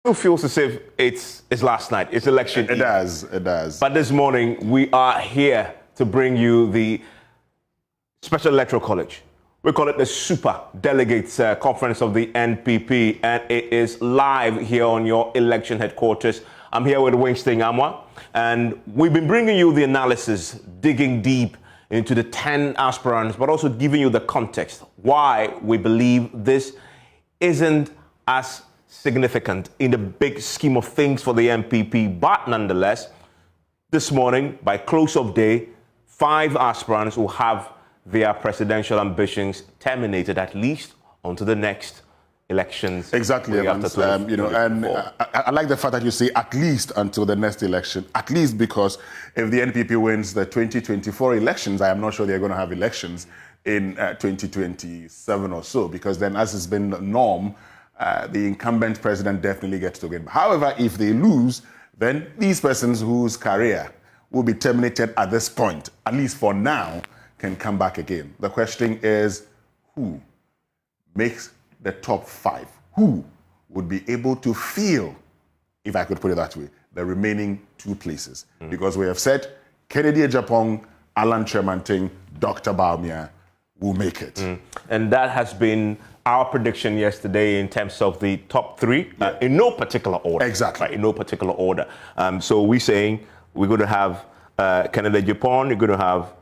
It feels as if it's last night. It's election eve. It does. But this morning, we are here to bring you the Special Electoral College. We call it the Super Delegates Conference of the NPP, and it is live here on your election headquarters. I'm here with Winston, and we've been bringing you the analysis, digging deep into the 10 aspirants, but also giving you the context, why we believe this isn't as significant in the big scheme of things for the NPP. But nonetheless, this morning, by close of day, 5 aspirants will have their presidential ambitions terminated, at least onto the next elections. Exactly, Evans. I like the fact that you say at least until the next election, at least because if the NPP wins the 2024 elections, I am not sure they're going to have elections in 2027 or so, because then, as has been the norm, the incumbent president definitely gets to win. However, if they lose, then these persons whose career will be terminated at this point, at least for now, can come back again. The question is, who makes the top 5? Who would be able to fill, if I could put it that way, the remaining 2 places? Because we have said Kennedy Ejapong, Alan Tremanting, Dr. Baumia will make it. And that has been our prediction yesterday in terms of the top 3, in no particular order. Exactly. Right, in no particular order. So we're saying we're going to have Kennedy Ejapong, you're going to have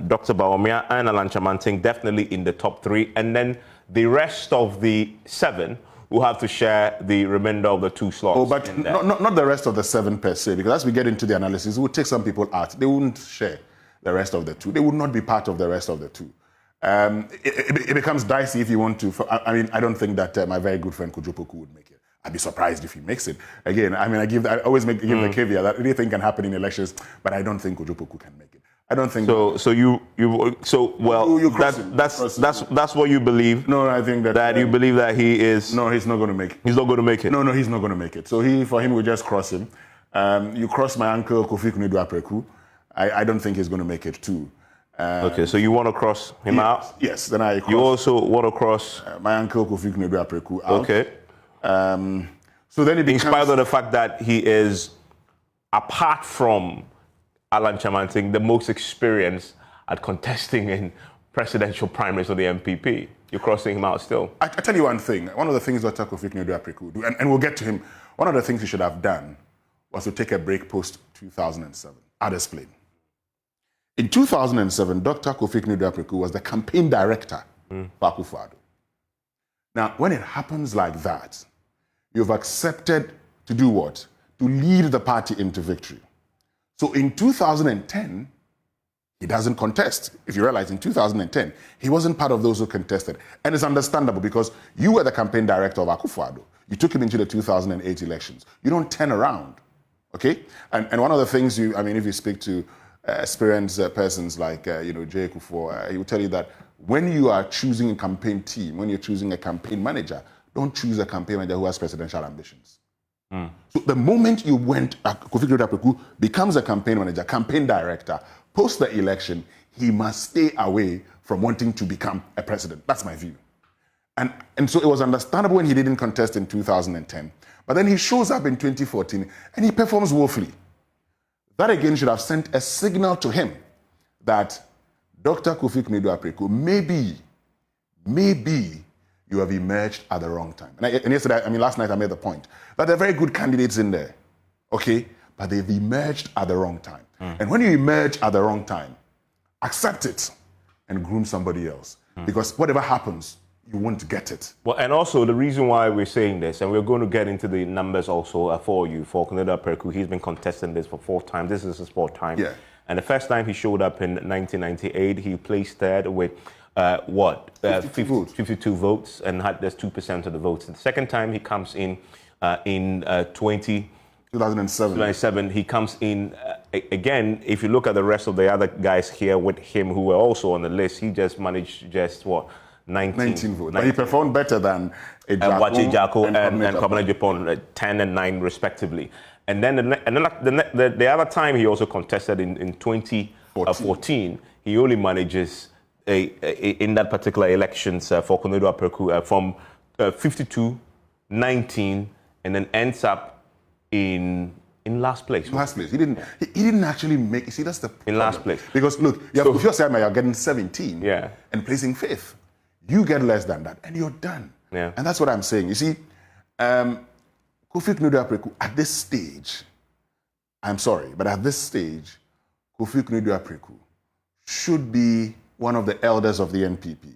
Dr. Baumia and Alan Tremanting definitely in the top 3. And then the rest of the 7 will have to share the remainder of the 2 slots. Oh, but not the rest of the 7 per se, because as we get into the analysis, we'll take some people out. They wouldn't share the rest of the 2. They would not be part of the rest of the 2. It becomes dicey if you want to. I don't think that my very good friend Kojopoku would make it. I'd be surprised if he makes it. Again, I always give the caveat that anything can happen in elections, but I don't think Kojopoku can make it. I don't think that's what you believe. No, I think that you believe that he is. No, he's not going to make it. He's not going to make it. No, he's not going to make it. So for him, we just cross him. You cross my uncle Kofi Kunedu Apreku. I don't think he's going to make it too. Okay, so you want to cross him out? Yes, then I cross. You also want to cross my uncle Kofi Kunedu Apreku out. Okay. So then it becomes, in spite of the fact that he is, apart from Alan Tremanting, the most experienced at contesting in presidential primaries of the NPP. You're crossing him out still. I tell you one thing. One of the things Dr. Kofi Kunedu Apreku do, and we'll get to him, one of the things he should have done was to take a break post-2007. I'll explain. In 2007, Dr. Kofi Kunedu Apreku was the campaign director for Akufo-Addo. Now, when it happens like that, you've accepted to do what? To lead the party into victory. So in 2010, he doesn't contest. If you realize, in 2010, he wasn't part of those who contested. And it's understandable because you were the campaign director of Akufo-Addo. You took him into the 2008 elections. You don't turn around, okay? And one of the things if you speak to experienced persons like, Jay Kufuor, he will tell you that when you are choosing a campaign team, when you're choosing a campaign manager, don't choose a campaign manager who has presidential ambitions. So the moment you went, Kofi Kunedu Apreku becomes a campaign manager, campaign director, post the election, he must stay away from wanting to become a president. That's my view. And so it was understandable when he didn't contest in 2010. But then he shows up in 2014 and he performs woefully. That again should have sent a signal to him that Dr. Kofi Kunedu Apreku, maybe you have emerged at the wrong time. And last night I made the point that there are very good candidates in there, okay? But they've emerged at the wrong time. And when you emerge at the wrong time, accept it and groom somebody else. Because whatever happens, you won't get it. Well, and also the reason why we're saying this, and we're going to get into the numbers also for Kunedu Apreku, he's been contesting this for 4 times. This is his 4th time. Yeah. And the first time he showed up in 1998, he placed third with 52 votes and had just 2% of the votes. The second time he comes in 2007, he comes in again. If you look at the rest of the other guys here with him who were also on the list, he just managed 19 votes. But he performed better than Ejapong and Kwabena Ejapong, 10 and 9 respectively. And then the other time he also contested in 2014, he only manages in that particular elections for Kunedu Apreku from 52, 19, and then ends up in last place. Last place. He didn't actually make. You see, that's the problem. In last place. Because look, if you're saying you're getting 17 and placing 5th, you get less than that, and you're done. Yeah. And that's what I'm saying. You see, Kofi Knudu at this stage, I'm sorry, but at this stage, Kofi Knudu should be one of the elders of the NPP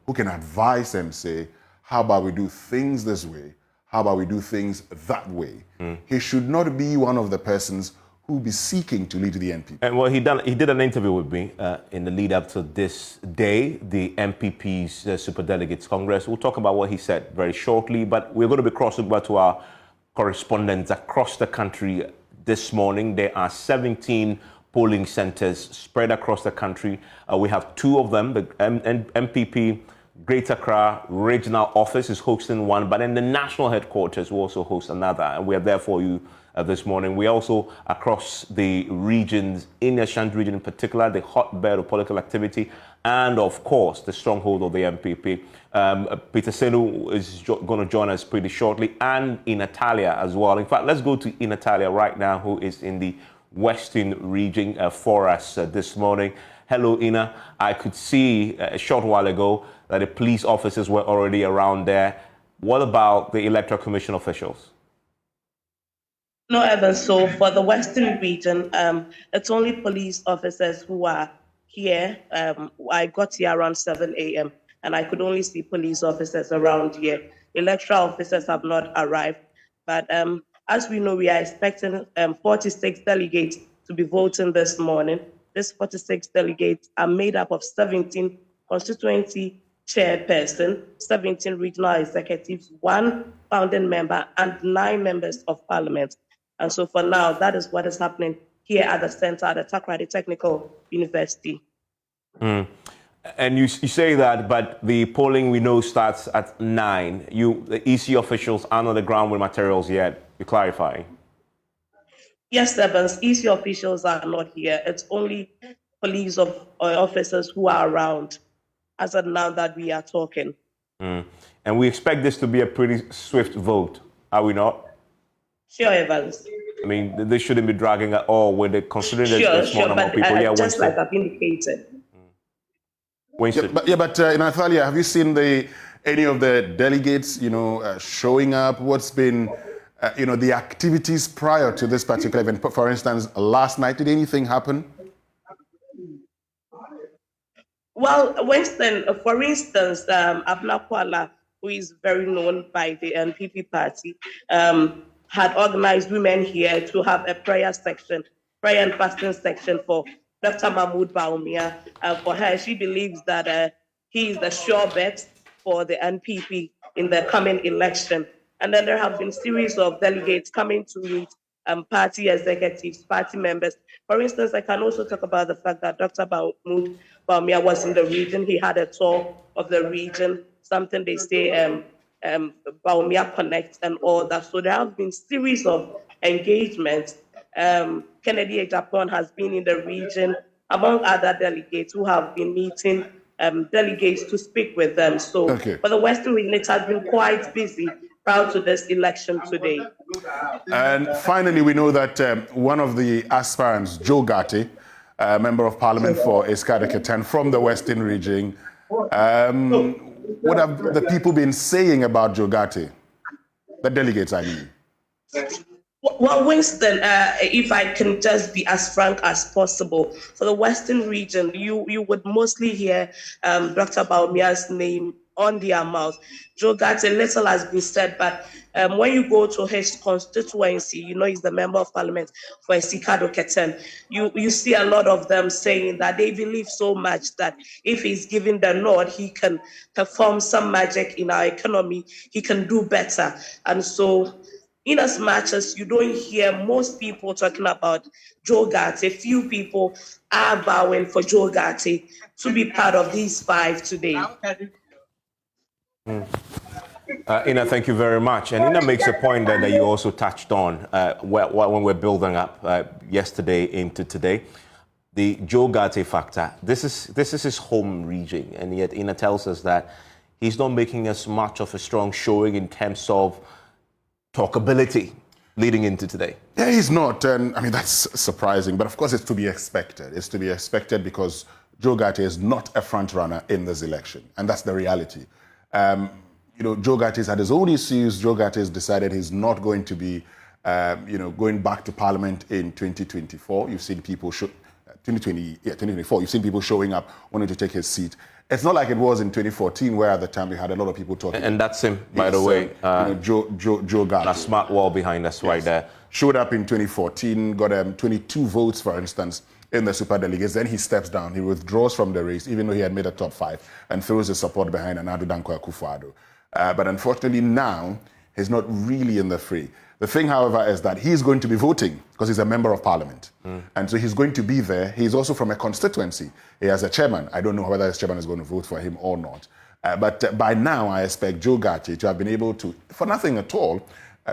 who can advise and say, how about we do things this way? How about we do things that way? He should not be one of the persons who will be seeking to lead the NPP. And well, he did an interview with me in the lead up to this day, the NPP's Super Delegates Congress. We'll talk about what he said very shortly, but we're going to be crossing over to our correspondents across the country this morning. There are 17 polling centers spread across the country. We have 2 of them. The NPP Greater Accra Regional Office is hosting one, but then the national headquarters will also host another. And we are there for you this morning. We also, across the regions, in the Ashanti region in particular, the hotbed of political activity, and of course, the stronghold of the NPP. Peter Senu is going to join us pretty shortly, and Natalia as well. In fact, let's go to Natalia right now, who is in the Western region for us this morning. Hello, Ina. I could see a short while ago that the police officers were already around there. What about the Electoral Commission officials? No, Evan. So for the Western region, it's only police officers who are here. I got here around 7 a.m. and I could only see police officers around here. Electoral officers have not arrived. But as we know, we are expecting 46 delegates to be voting this morning. These 46 delegates are made up of 17 constituency chairperson, 17 regional executives, 1 founding member, and 9 members of parliament. And so for now, that is what is happening here at the center at the Takoradi Technical University. And you say that, but the polling we know starts at 9. The EC officials aren't on the ground with materials yet. You clarifying? Yes, Evans. EC officials are not here. It's only police officers who are around as of now that we are talking. And we expect this to be a pretty swift vote, are we not? Sure, Evans. I mean, they shouldn't be dragging at all when they're considering there's a small number of people. Yeah, just like I've indicated. Winston. But Natalia, have you seen any of the delegates, showing up? What's been, the activities prior to this particular event? For instance, last night, did anything happen? Well, Winston, for instance, Abna Kwala, who is very known by the NPP party, had organized women here to have a prayer and fasting section for Dr. Mahmoud Baumia. For her, she believes that he is the sure bet for the NPP in the coming election. And then there have been series of delegates coming to meet party executives, party members. For instance, I can also talk about the fact that Dr. Mahmoud Baumia was in the region. He had a tour of the region, something they say Baumia Connect and all that. So there have been series of engagements. Kennedy Ejapon has been in the region, among other delegates who have been meeting delegates to speak with them. So for the Western region, it has been quite busy prior to this election today. And finally, we know that one of the aspirants, Joe Gatti, Member of Parliament for Eskadeketen from the Western region, what have the people been saying about Joe Gatti? The delegates, I mean. Well, Winston, if I can just be as frank as possible, for the Western region, you would mostly hear Dr. Baumia's name on their mouth. Joe Gatti, little has been said, but when you go to his constituency, he's the Member of Parliament for Eskadeketen, you see a lot of them saying that they believe so much that if he's given the nod, he can perform some magic in our economy, he can do better. And so, in as much as you don't hear most people talking about Joe Gatti, few people are vowing for Joe Gatti to be part of these 5 today. Ina, thank you very much. And Ina makes a point that you also touched on when we're building up yesterday into today. The Joe Gatti factor. This is his home region, and yet Ina tells us that he's not making as much of a strong showing in terms of talkability leading into today? Yeah, he's not. And I mean, that's surprising. But of course, it's to be expected. It's to be expected because Joe Gatti is not a front runner in this election. And that's the reality. Joe Gatti's had his own issues. Joe Gatti's decided he's not going to be, going back to Parliament in 2024. You've seen people 2024. You've seen people showing up wanting to take his seat. It's not like it was in 2014, where at the time we had a lot of people talking. And that's him, by the way. Joe Gatti. A smart wall behind us right there. Showed up in 2014, got 22 votes, for instance, in the super delegates. Then he steps down. He withdraws from the race, even though he had made a top 5, and throws his support behind Anadu Dankwa Akufo-Addo. But unfortunately now, he's not really in the fray. The thing, however, is that he's going to be voting because he's a member of parliament. And so he's going to be there. He's also from a constituency. He has a chairman. I don't know whether his chairman is going to vote for him or not. But by now, I expect Joe Gatti to have been able to, for nothing at all,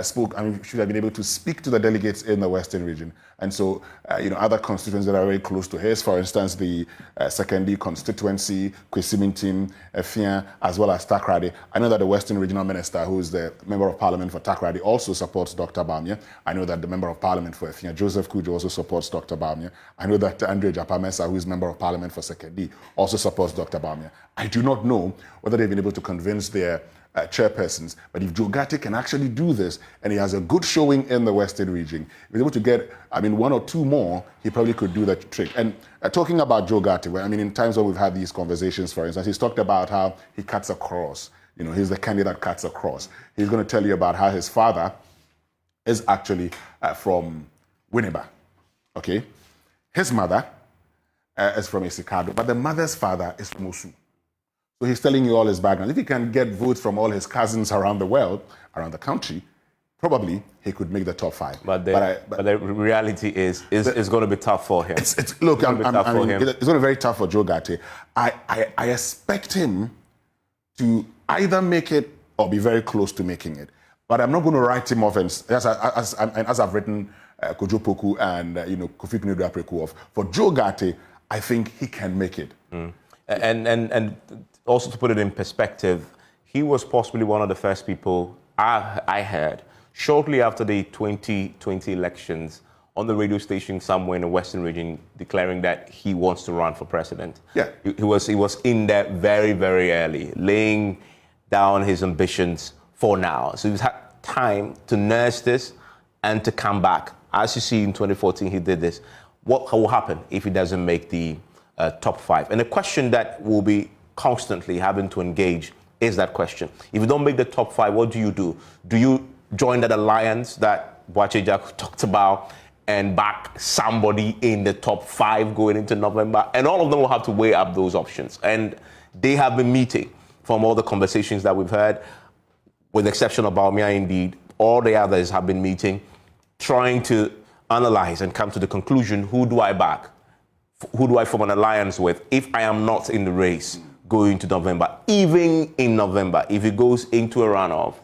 should have been able to speak to the delegates in the Western region. And so, other constituencies that are very close to his, for instance, the Secondary constituency, Kwesimintim, Efia, as well as Takrady. I know that the Western Regional Minister, who is the Member of Parliament for Takrady, also supports Dr. Bawumia. I know that the Member of Parliament for Efia, Joseph Kujo, also supports Dr. Bawumia. I know that Andre Japamesa, who is Member of Parliament for Secondary, also supports Dr. Bawumia. I do not know whether they've been able to convince their chairpersons, but if Joe Gatti can actually do this, and he has a good showing in the Western region, if he's able to get, 1 or 2 more, he probably could do that trick. And talking about Joe Gatti, in times when we've had these conversations, for instance, he's talked about how he cuts across. He's the candidate that cuts across. He's going to tell you about how his father is actually from Winneba. Okay? His mother is from Isikado, but the mother's father is from Osu. So he's telling you all his background. If he can get votes from all his cousins around the world, around the country, probably he could make the top 5. But the reality is going to be tough for him. It's going to be very tough for Joe Gatti. I expect him to either make it or be very close to making it. But I'm not going to write him off, as I've written Kojo Poku and Kofi Knedu Apreku off. For Joe Gatti, I think he can make it. And also, to put it in perspective, he was possibly one of the first people I heard shortly after the 2020 elections on the radio station somewhere in the Western region declaring that he wants to run for president. Yeah. He was in there very, very early, laying down his ambitions for now. So he's had time to nurse this and to come back. As you see in 2014, he did this. What will happen if he doesn't make the top 5? And the question that will be constantly having to engage is that question. If you don't make the top 5, what do? Do you join that alliance that Boacheja talked about and back somebody in the top 5 going into November? And all of them will have to weigh up those options. And they have been meeting from all the conversations that we've heard, with the exception of Bawumia indeed. All the others have been meeting, trying to analyze and come to the conclusion, who do I back? Who do I form an alliance with if I am not in the race going to November? Even in November, if it goes into a runoff,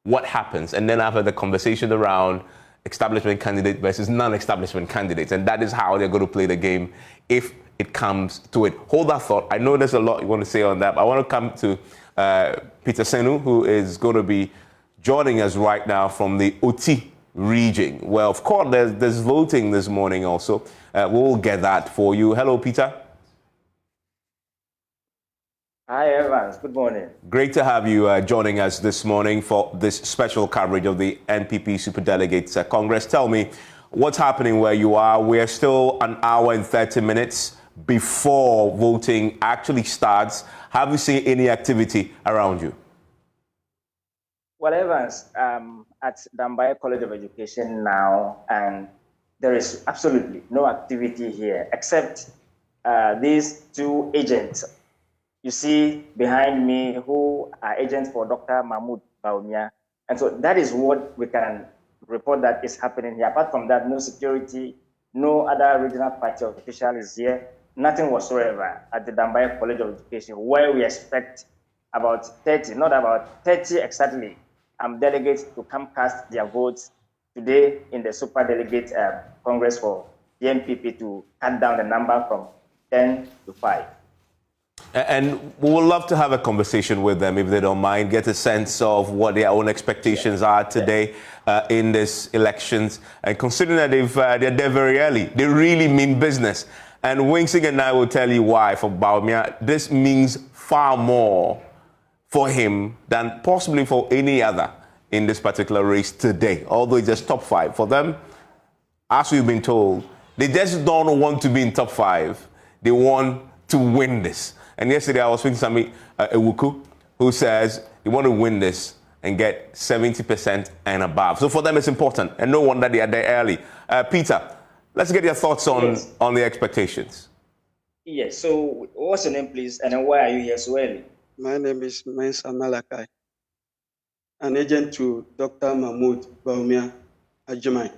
what happens? And then after the conversation around establishment candidate versus non-establishment candidates, and that is how they're going to play the game if it comes to it. Hold that thought. I know there's a lot you want to say on that, but I want to come to Peter Senu, who is going to be joining us right now from the Oti region. Well, of course, there's voting this morning also. We'll get that for you. Hello, Peter. Hi, Evans. Good morning. Great to have you joining us this morning for this special coverage of the NPP Super Delegates Congress. Tell me, what's happening where you are? We're still an hour and 30 minutes before voting actually starts. Have you seen any activity around you? Well, Evans, at Dambaye College of Education now, and there is absolutely no activity here except these 2 agents you see behind me, who are agents for Dr. Mahmoud Bawumia. And so that is what we can report that is happening here. Apart from that, no security, no other regional party official is here, nothing whatsoever at the Dambaye College of Education, where we expect about 30, not about 30 exactly, delegates to come cast their votes today in the Super Delegate Congress for the NPP to cut down the number from 10 to 5. And we would love to have a conversation with them if they don't mind, get a sense of what their own expectations are today in these elections. And considering that they're there very early, they really mean business. And Winston and I will tell you why for Bawumia. This means far more for him than possibly for any other in this particular race today, although it's just top 5. For them, as we've been told, they just don't want to be in top 5. They want to win this. And yesterday I was speaking to Sami Ewuku, who says they want to win this and get 70% and above. So for them it's important, and no wonder they are there early. Peter, let's get your thoughts on the expectations. Yes, so what's your name, please, and then why are you here so early? My name is Mensa Malakai, an agent to Dr. Mahmoud Bawumia Ajimai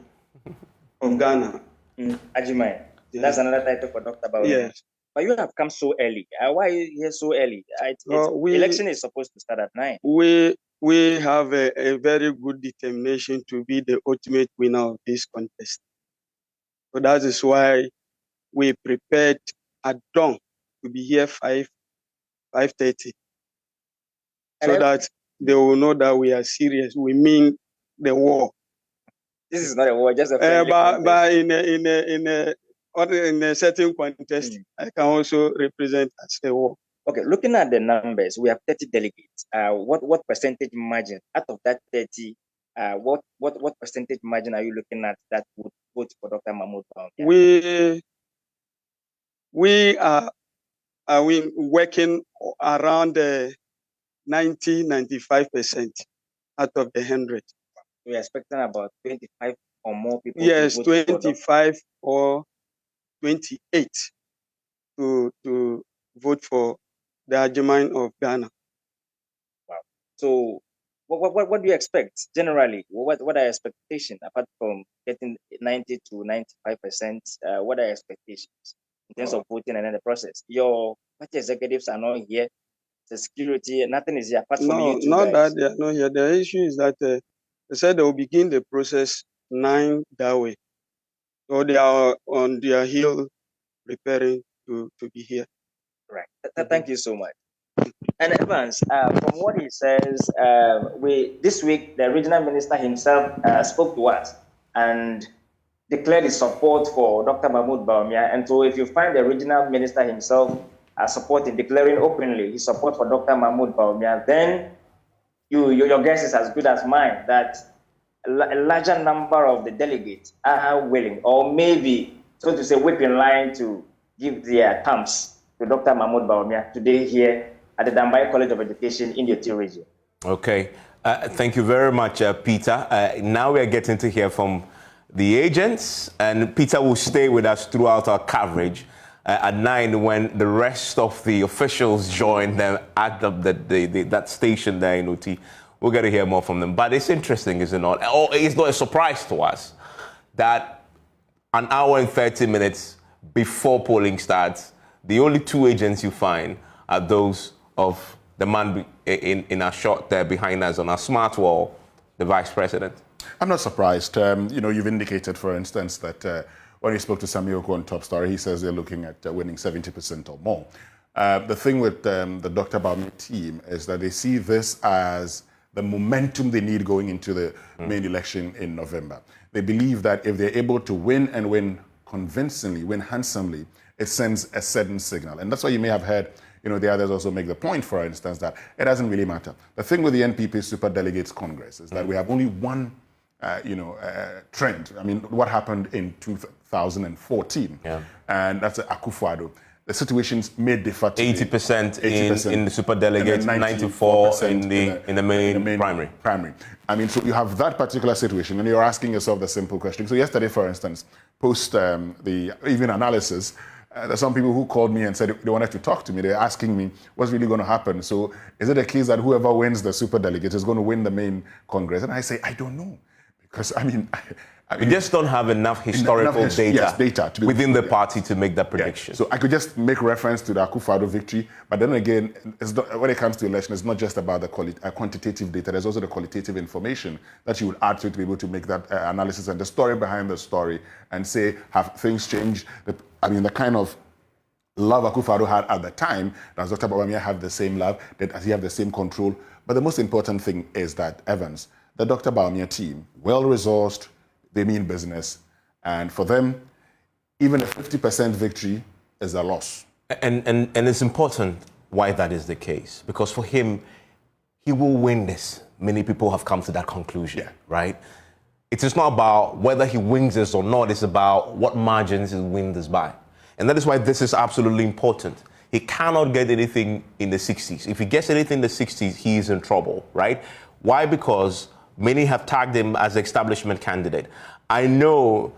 of Ghana. Ajimai, that's another title for Dr. Bawumia. Yes. But you have come so early. Why are you here so early? Election is supposed to start at 9. We have a very good determination to be the ultimate winner of this contest. So that is why we prepared at dawn to be here 5:30, so that they will know that we are serious. We mean the war. This is not a war, just a friendly contest. But in a certain contest, I can also represent as a war. Okay, looking at the numbers, we have 30 delegates. What percentage margin out of that 30? What percentage margin are you looking at that would vote for Dr. Mahmoud Bawumia? We are working around 90-95% out of the 100. We are expecting about 25 or more people. Yes, to vote 25 or 28 to vote for the Ajimai of Ghana. Wow. So what do you expect generally? What are your expectations apart from getting 90 to 95%? What are your expectations in terms of voting and then the process? Your party executives are not here. The security, nothing is here apart from you two not guys. that they are not here. The issue is that they said they will begin the process 9 that way. So they are on their heel preparing to be here. Right. Thank you so much. And Evans, from what he says, this week the regional minister himself spoke to us and declared his support for Dr. Mahmoud Bawumia. And so if you find the regional minister himself declaring openly his support for Dr. Mahmoud Bawumia, then your guess is as good as mine that a larger number of the delegates are willing, or maybe, so to say, whip in line to give their thumbs to Dr. Mahmoud Bawumia today here at the Dambaye College of Education in the Oti region. Okay. Thank you very much, Peter. Now we are getting to hear from the agents, and Peter will stay with us throughout our coverage at 9 when the rest of the officials join them at that station there in Oti. We're going to hear more from them. But it's interesting, is it not? Oh, it's not a surprise to us that an hour and 30 minutes before polling starts, the only 2 agents you find are those of the man in our shot there behind us on our smart wall, the vice president. I'm not surprised. You've indicated, for instance, that when he spoke to Sami Ewuku on Top Story, he says they're looking at winning 70% or more. The thing with the Dr. Bawumia team is that they see this as the momentum they need going into the main election in November. They believe that if they're able to win and win convincingly, win handsomely, it sends a certain signal. And that's why you may have heard the others also make the point, for instance, that it doesn't really matter. The thing with the NPP Super Delegates Congress is that we have only one trend. I mean, what happened in 2014, and that's Akufo-Addo. The situations may differ. 80% in the super delegates, 94% in the main primary. I mean, so you have that particular situation, and you're asking yourself the simple question. So yesterday, for instance, post the evening analysis, there's some people who called me and said they wanted to talk to me. They're asking me what's really going to happen. So is it a case that whoever wins the super delegates is going to win the main Congress? And I say, I don't know. Because, I mean, we just don't have enough historical data within the party to make that prediction. Yeah. So I could just make reference to the Akufo-Addo victory, but then again, when it comes to election, it's not just about the quantitative data. There's also the qualitative information that you would add to it to be able to make that analysis and the story behind the story and say, have things changed? The kind of love Akufo-Addo had at the time, does Dr. Bawumia have the same love? Does he have the same control? But the most important thing is that, Evans, the Dr. Bawumia team, well-resourced, they mean business. And for them, even a 50% victory is a loss. And it's important why that is the case. Because for him, he will win this. Many people have come to that conclusion, right? It is not about whether he wins this or not. It's about what margins he wins this by. And that is why this is absolutely important. He cannot get anything in the 60s. If he gets anything in the 60s, he is in trouble, right? Why? Because many have tagged him as establishment candidate. I know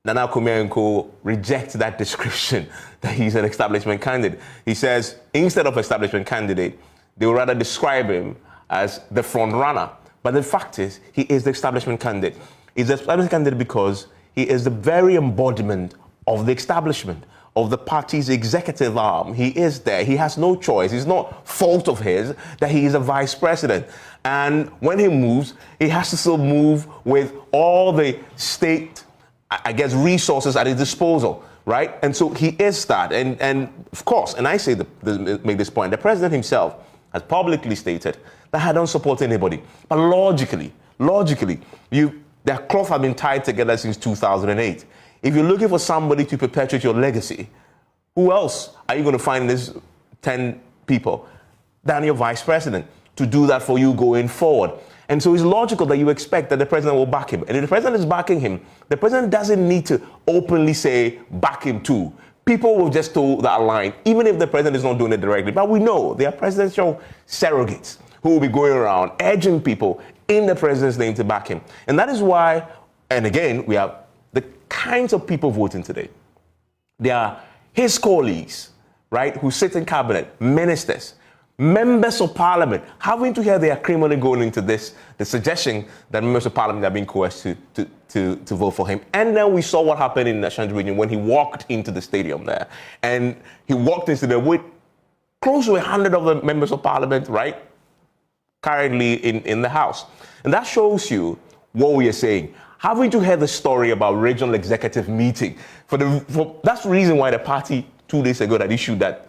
Nana Akufo-Addo rejects that description that he's an establishment candidate. He says, instead of establishment candidate, they would rather describe him as the front runner. But the fact is, he is the establishment candidate. He's the establishment candidate because he is the very embodiment of the establishment, of the party's executive arm. He is there. He has no choice. It's not fault of his that he is a vice president. And when he moves, he has to still move with all the state, I guess, resources at his disposal, right? And so he is that. And of course, and I say make this point, the president himself has publicly stated that I don't support anybody. But logically, their cloth have been tied together since 2008. If you're looking for somebody to perpetuate your legacy, who else are you going to find in these 10 people than your vice president to do that for you going forward? And so it's logical that you expect that the president will back him. And if the president is backing him, the president doesn't need to openly say, back him too. People will just toe that line, even if the president is not doing it directly. But we know there are presidential surrogates who will be going around urging people in the president's name to back him. And that is why, and again, we have the kinds of people voting today. They are his colleagues, right, who sit in cabinet, ministers, members of parliament, having to hear they are criminally going into this, the suggestion that members of parliament are being coerced to vote for him. And then we saw what happened in the Ashanti region when he walked into the stadium there. And he walked into there with close to 100 of the members of parliament, right, currently in the House. And that shows you what we are saying. Having to hear the story about regional executive meeting, that's the reason why the party 2 days ago that issued that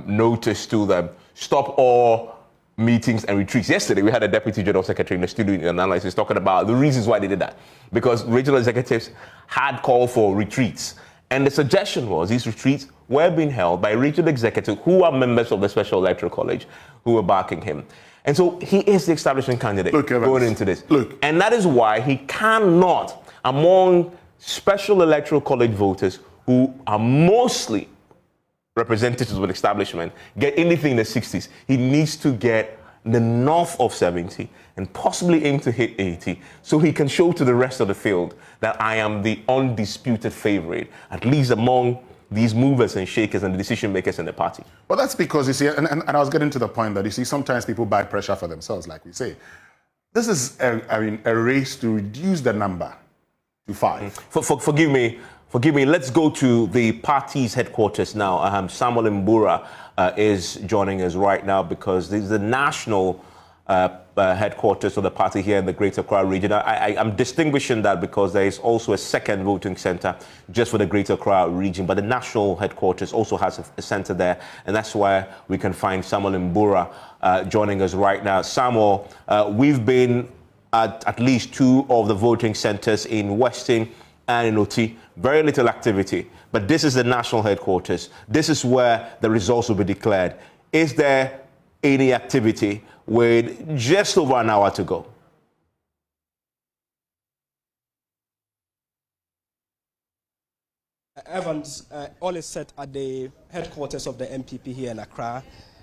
notice to them, stop all meetings and retreats. Yesterday, we had a deputy general secretary in the studio in analysis talking about the reasons why they did that. Because regional executives had called for retreats. And the suggestion was these retreats were being held by regional executives who are members of the Special Electoral College who were backing him. And so he is the establishment candidate going into this. And that is why he cannot, among Special Electoral College voters who are mostly representatives of the establishment, get anything in the 60s. He needs to get the north of 70 and possibly aim to hit 80 so he can show to the rest of the field that I am the undisputed favorite, at least among these movers and shakers and the decision makers in the party. Well, that's because, you see, and I was getting to the point that, you see, sometimes people buy pressure for themselves, like we say. This is, a race to reduce the number to 5. Forgive me. Let's go to the party's headquarters now. Samuel Mbura is joining us right now because this is the national headquarters of the party here in the Greater Accra region. I'm distinguishing that because there is also a second voting center just for the Greater Accra region, but the national headquarters also has a center there, and that's why we can find Samuel Mbura joining us right now. Samuel, we've been at least 2 of the voting centers in Winston and in Oti. Very little activity, but this is the national headquarters. This is where the results will be declared. Is there any activity with just over an hour to go? Evans, all is set at the headquarters of the NPP here in Accra.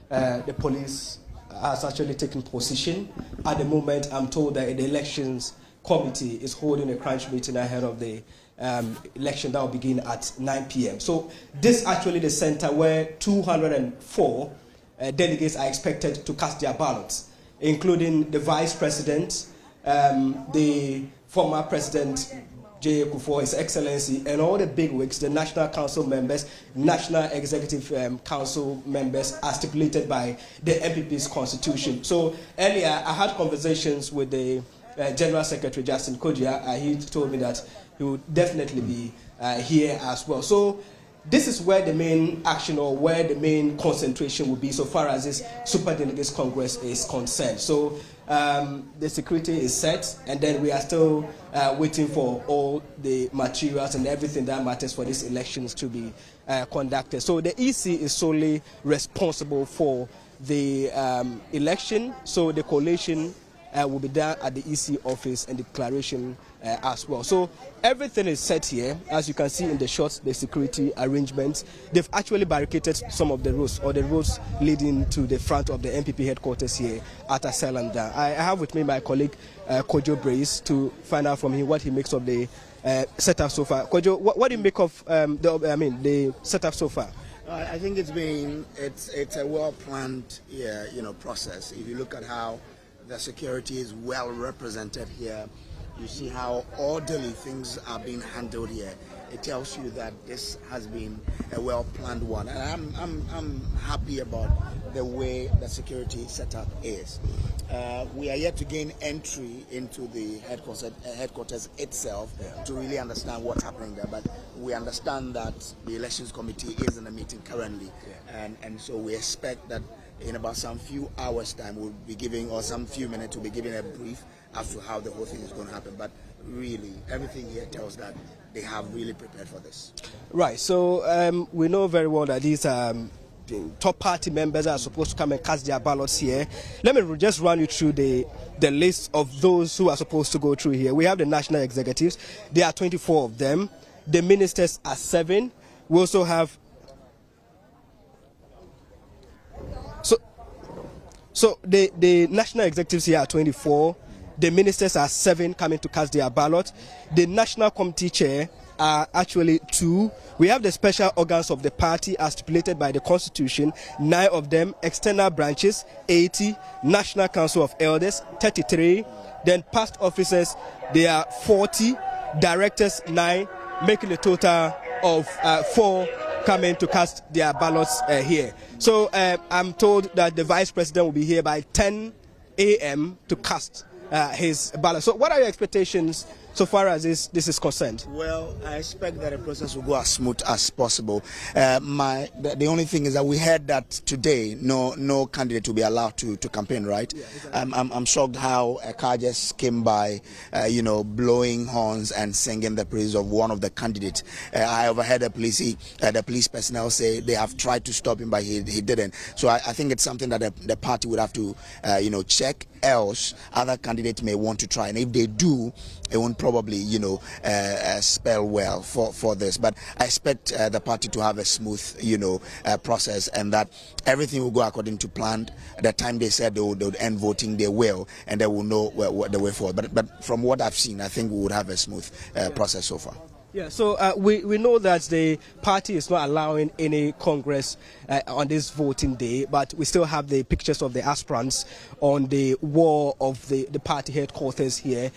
The police has actually taken position. At the moment, I'm told that the elections committee is holding a crunch meeting ahead of the election that will begin at 9 p.m. So this is actually the center where 204 delegates are expected to cast their ballots, including the vice president, the former president, J. Akufo, His Excellency, and all the bigwigs, the National Council members, National Executive Council members, as stipulated by the NPP's constitution. So earlier, I had conversations with the General Secretary, Justin Kodia. He told me that he would definitely be here as well. So this is where the main action or where the main concentration will be so far as this Super Delegates Congress is concerned. So the security is set, and then we are still waiting for all the materials and everything that matters for these elections to be conducted. So the EC is solely responsible for the election, so the collation will be done at the EC office and declaration as well. So everything is set here. As you can see in the shots, the security arrangements, they've actually barricaded some of the roads or the roads leading to the front of the NPP headquarters here at Aselanda. I have with me my colleague Kojo Brace to find out from him what he makes of the setup so far. Kojo, what do you make of the setup so far? I think it's a well planned process. If you look at how the security is well represented here, you see how orderly things are being handled here. It tells you that this has been a well-planned one, and I'm happy about the way the security setup is. We are yet to gain entry into the headquarters itself to really understand what's happening there, but we understand that the elections committee is in a meeting currently, and so we expect that in about some few hours time we'll be giving, or some few minutes we'll be giving a brief as to how the whole thing is going to happen. But really, everything here tells that they have really prepared for this. Right, so we know very well that these top party members are supposed to come and cast their ballots here. Let me just run you through the list of those who are supposed to go through here. We have the national executives. There are 24 of them. The ministers are 7. We also have So the national executives here are 24. The ministers are 7 coming to cast their ballot. The national committee chair are actually 2. We have the special organs of the party as stipulated by the constitution, 9 of them. External branches, 80. National Council of Elders, 33. Then past officers, there are 40. Directors, 9, making a total of 4 coming to cast their ballots here. So I'm told that the vice president will be here by 10 a.m. to cast his ballot. So what are your expectations so far as this is concerned? Well, I expect that the process will go as smooth as possible. The only thing is that we heard that today no candidate will be allowed to campaign, right? Yeah, exactly. I'm shocked how a car just came by, blowing horns and singing the praise of one of the candidates. I overheard the police personnel say they have tried to stop him, but he didn't. So I think it's something that the party would have to check. Else other candidates may want to try, and if they do, it won't probably spell well for this. But I expect the party to have a smooth process, and that everything will go according to plan. At the time they said they would end voting, they will, and they will know what the way forward. But from what I've seen, I think we would have a smooth process so far. Yeah, so we know that the party is not allowing any Congress on this voting day, but we still have the pictures of the aspirants on the wall of the party headquarters here.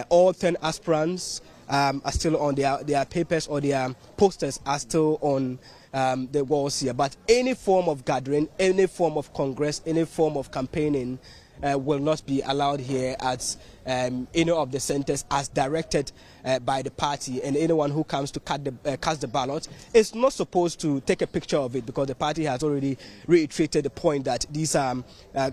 All 10 aspirants are still on their papers, or their posters are still on the walls here. But any form of gathering, any form of Congress, any form of campaigning will not be allowed here at any of the centers as directed by the party, and anyone who comes to cast the ballot is not supposed to take a picture of it, because the party has already reiterated the point that these are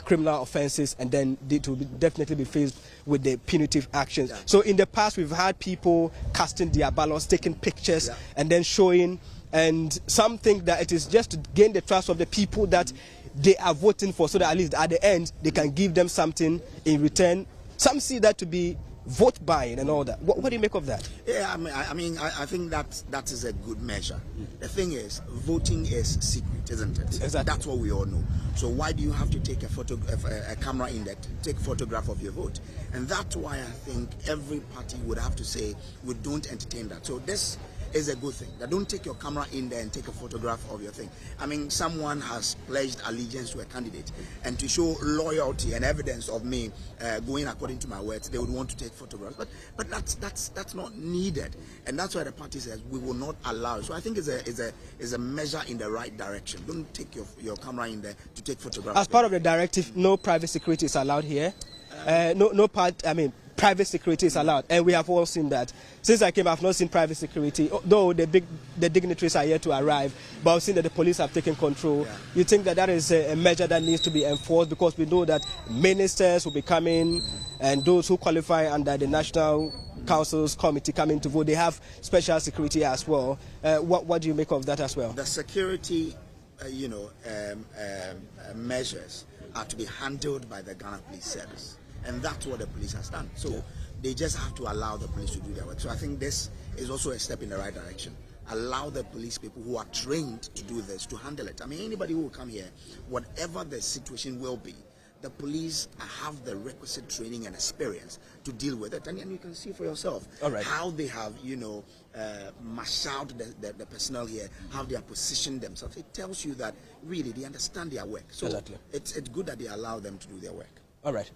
criminal offenses, and then it will definitely be faced with the punitive actions. Yeah. So in the past we've had people casting their ballots, taking pictures, and then showing, and some think that it is just to gain the trust of the people that they are voting for, so that at least at the end they can give them something in return. Some see that to be vote buying and all that. What do you make of that? Yeah, I think that is a good measure. The thing is, voting is secret, isn't it? Exactly. That's what we all know. So why do you have to take a camera in there to take a photograph of your vote? And that's why I think every party would have to say, we don't entertain that. So this is a good thing. That don't take your camera in there and take a photograph of your thing. I mean, someone has pledged allegiance to a candidate, and to show loyalty and evidence of me going according to my words, they would want to take photographs. But that's not needed, and that's why the party says we will not allow. So I think it's a measure in the right direction. Don't take your camera in there to take photographs. As part of the directive, no private security is allowed here. private security is allowed, and we have all seen that. Since I came, I've not seen private security, though the dignitaries are yet to arrive, but I've seen that the police have taken control. Yeah. You think that that is a measure that needs to be enforced, because we know that ministers will be coming, and those who qualify under the National Council's committee coming to vote, they have special security as well. What do you make of that as well? The security, measures are to be handled by the Ghana Police Service. And that's what the police has done. So they just have to allow the police to do their work. So I think this is also a step in the right direction. Allow the police people who are trained to do this to handle it. I mean, anybody who will come here, whatever the situation will be, the police have the requisite training and experience to deal with it. And you can see for yourself how they have, marshaled the personnel here, how they have positioned themselves. It tells you that really they understand their work. So it's good that they allow them to do their work. All right.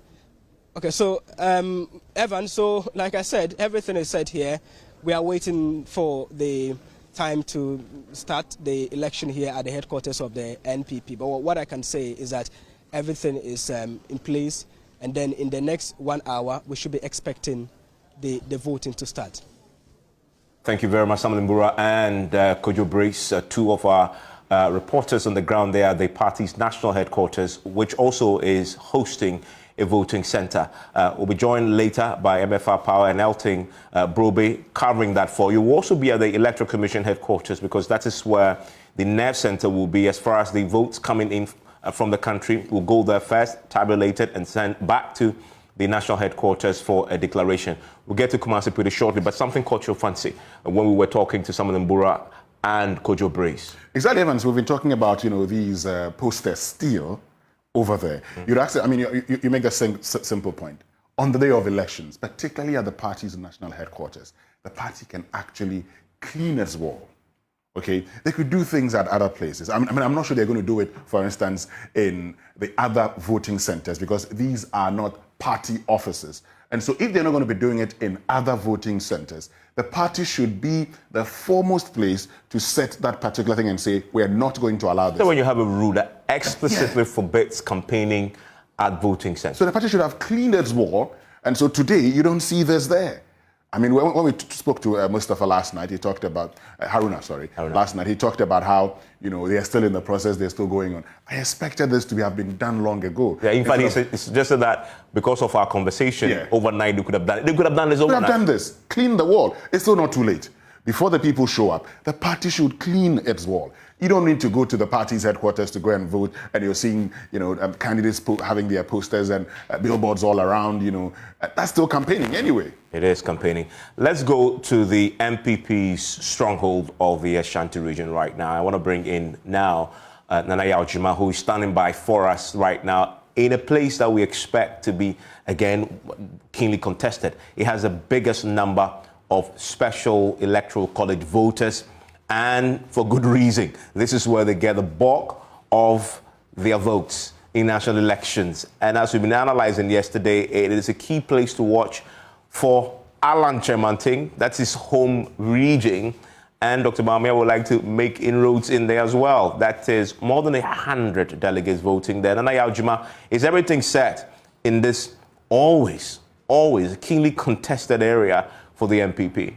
Okay, so Evan, so like I said, everything is said here. We are waiting for the time to start the election here at the headquarters of the NPP. But what I can say is that everything is in place, and then in the next 1 hour, we should be expecting the voting to start. Thank you very much, Samuel Mbura and Kojo Brace, two of our reporters on the ground there at the party's national headquarters, which also is hosting a voting center. We'll be joined later by MFR Power and Elting Brobe covering that for you. We'll also be at the Electoral Commission headquarters, because that is where the nerve center will be as far as the votes coming in from the country. We'll go there first, tabulated, and sent back to the national headquarters for a declaration. We'll get to Kumasi pretty shortly, but something caught your fancy when we were talking to Samuel Mbura and Kojo Brace. Exactly, Evans. We've been talking about, these posters still over there. You'd actually, I mean, you make a simple point. On the day of elections, particularly at the party's national headquarters, the party can actually clean its wall. Okay, they could do things at other places. I mean, I'm not sure they're going to do it, for instance, in the other voting centers, because these are not party offices. And so if they're not going to be doing it in other voting centers, the party should be the foremost place to set that particular thing and say, we're not going to allow this. So when you have a rule that explicitly forbids campaigning at voting centers. So the party should have cleaned its wall, and so today you don't see this there. I mean, when we spoke to Mustafa last night, he talked about, Haruna. Last night, he talked about how, they are still in the process, they're still going on. I expected this to have been done long ago. Yeah, in fact, he suggested that because of our conversation overnight, they could have done it. They could have done this overnight. They could have done this, clean the wall. It's still not too late. Before the people show up, the party should clean its wall. You don't need to go to the party's headquarters to go and vote, and you're seeing, candidates having their posters and billboards all around, That's still campaigning anyway. It is campaigning. Let's go to the NPP's stronghold of the Ashanti region right now. I want to bring in now Nana Yaojima, who is standing by for us right now in a place that we expect to be, again, keenly contested. It has the biggest number of special electoral college voters, and for good reason. This is where they get the bulk of their votes in national elections. And as we've been analyzing yesterday, it is a key place to watch for Alan Chemanting. That's his home region. And Dr. Bamia would like to make inroads in there as well. That is more than 100 delegates voting there. Nana Yaojima, is everything set in this always keenly contested area for the NPP?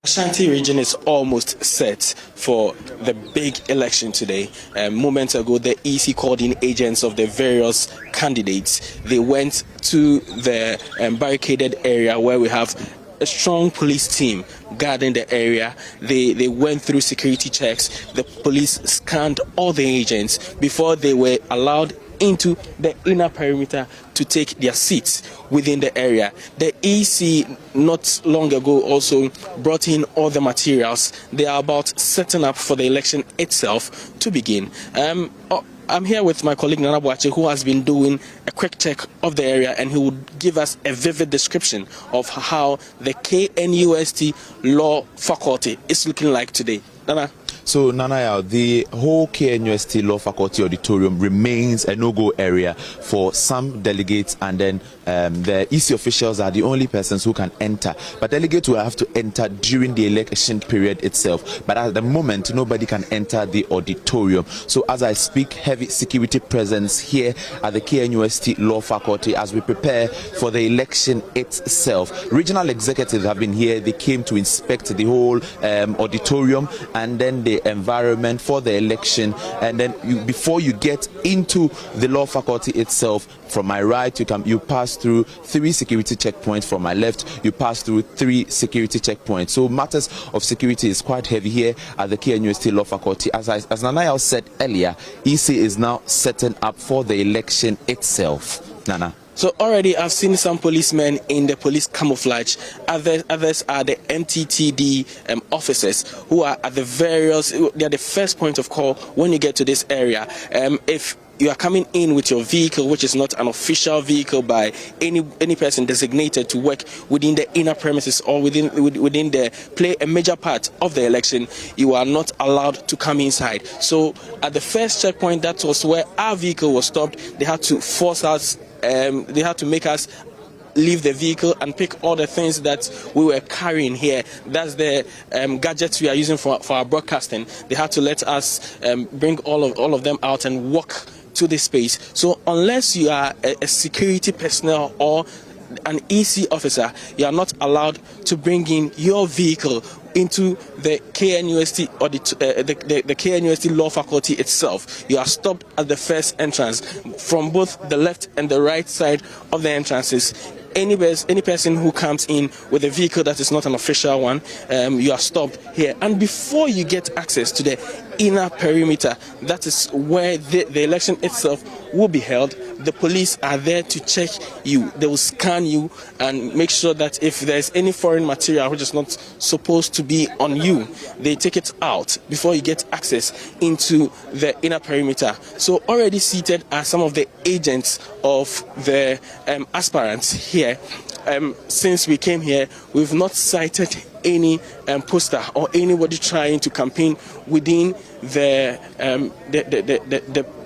Ashanti region is almost set for the big election today. Moments ago, the EC called in agents of the various candidates. They went to the barricaded area where we have a strong police team guarding the area. They went through security checks. The police scanned all the agents before they were allowed into the inner perimeter to take their seats within the area. The EC not long ago also brought in all the materials. They are about setting up for the election itself to begin. I'm here with my colleague Nana Boache, who has been doing a quick check of the area, and he would give us a vivid description of how the KNUST Law Faculty is looking like today. Nana. So, Nanaya, the whole KNUST Law Faculty Auditorium remains a no-go area for some delegates, and then the EC officials are the only persons who can enter. But delegates will have to enter during the election period itself. But at the moment, nobody can enter the auditorium. So, as I speak, heavy security presence here at the KNUST Law Faculty as we prepare for the election itself. Regional executives have been here. They came to inspect the whole auditorium and then the environment for the election. And then before you get into the law faculty itself, from my right you pass through 3 security checkpoints. From my left you pass through 3 security checkpoints. So matters of security is quite heavy here at the KNUST Law Faculty. As Nanaya said earlier, EC is now setting up for the election itself. Nana. So already I've seen some policemen in the police camouflage. Others are the MTTD officers who are at the various, they're the first point of call when you get to this area. If you are coming in with your vehicle, which is not an official vehicle by any person designated to work within the inner premises or within play a major part of the election, you are not allowed to come inside. So at the first checkpoint, that was where our vehicle was stopped. They had to force us. They had to make us leave the vehicle and pick all the things that we were carrying here. That's the gadgets we are using for our broadcasting. They had to let us bring all of them out and walk to the space. So unless you are a security personnel or an EC officer, you are not allowed to bring in your vehicle into the KNUST the KNUST Law Faculty itself. You are stopped at the first entrance from both the left and the right side of the entrances. Any person who comes in with a vehicle that is not an official one, you are stopped here. And before you get access to the inner perimeter, that is where the election itself will be held. The police are there to check you. They will scan you and make sure that if there's any foreign material which is not supposed to be on you, they take it out before you get access into the inner perimeter. So already seated are some of the agents of the aspirants here. Since we came here, we've not sighted any poster or anybody trying to campaign within the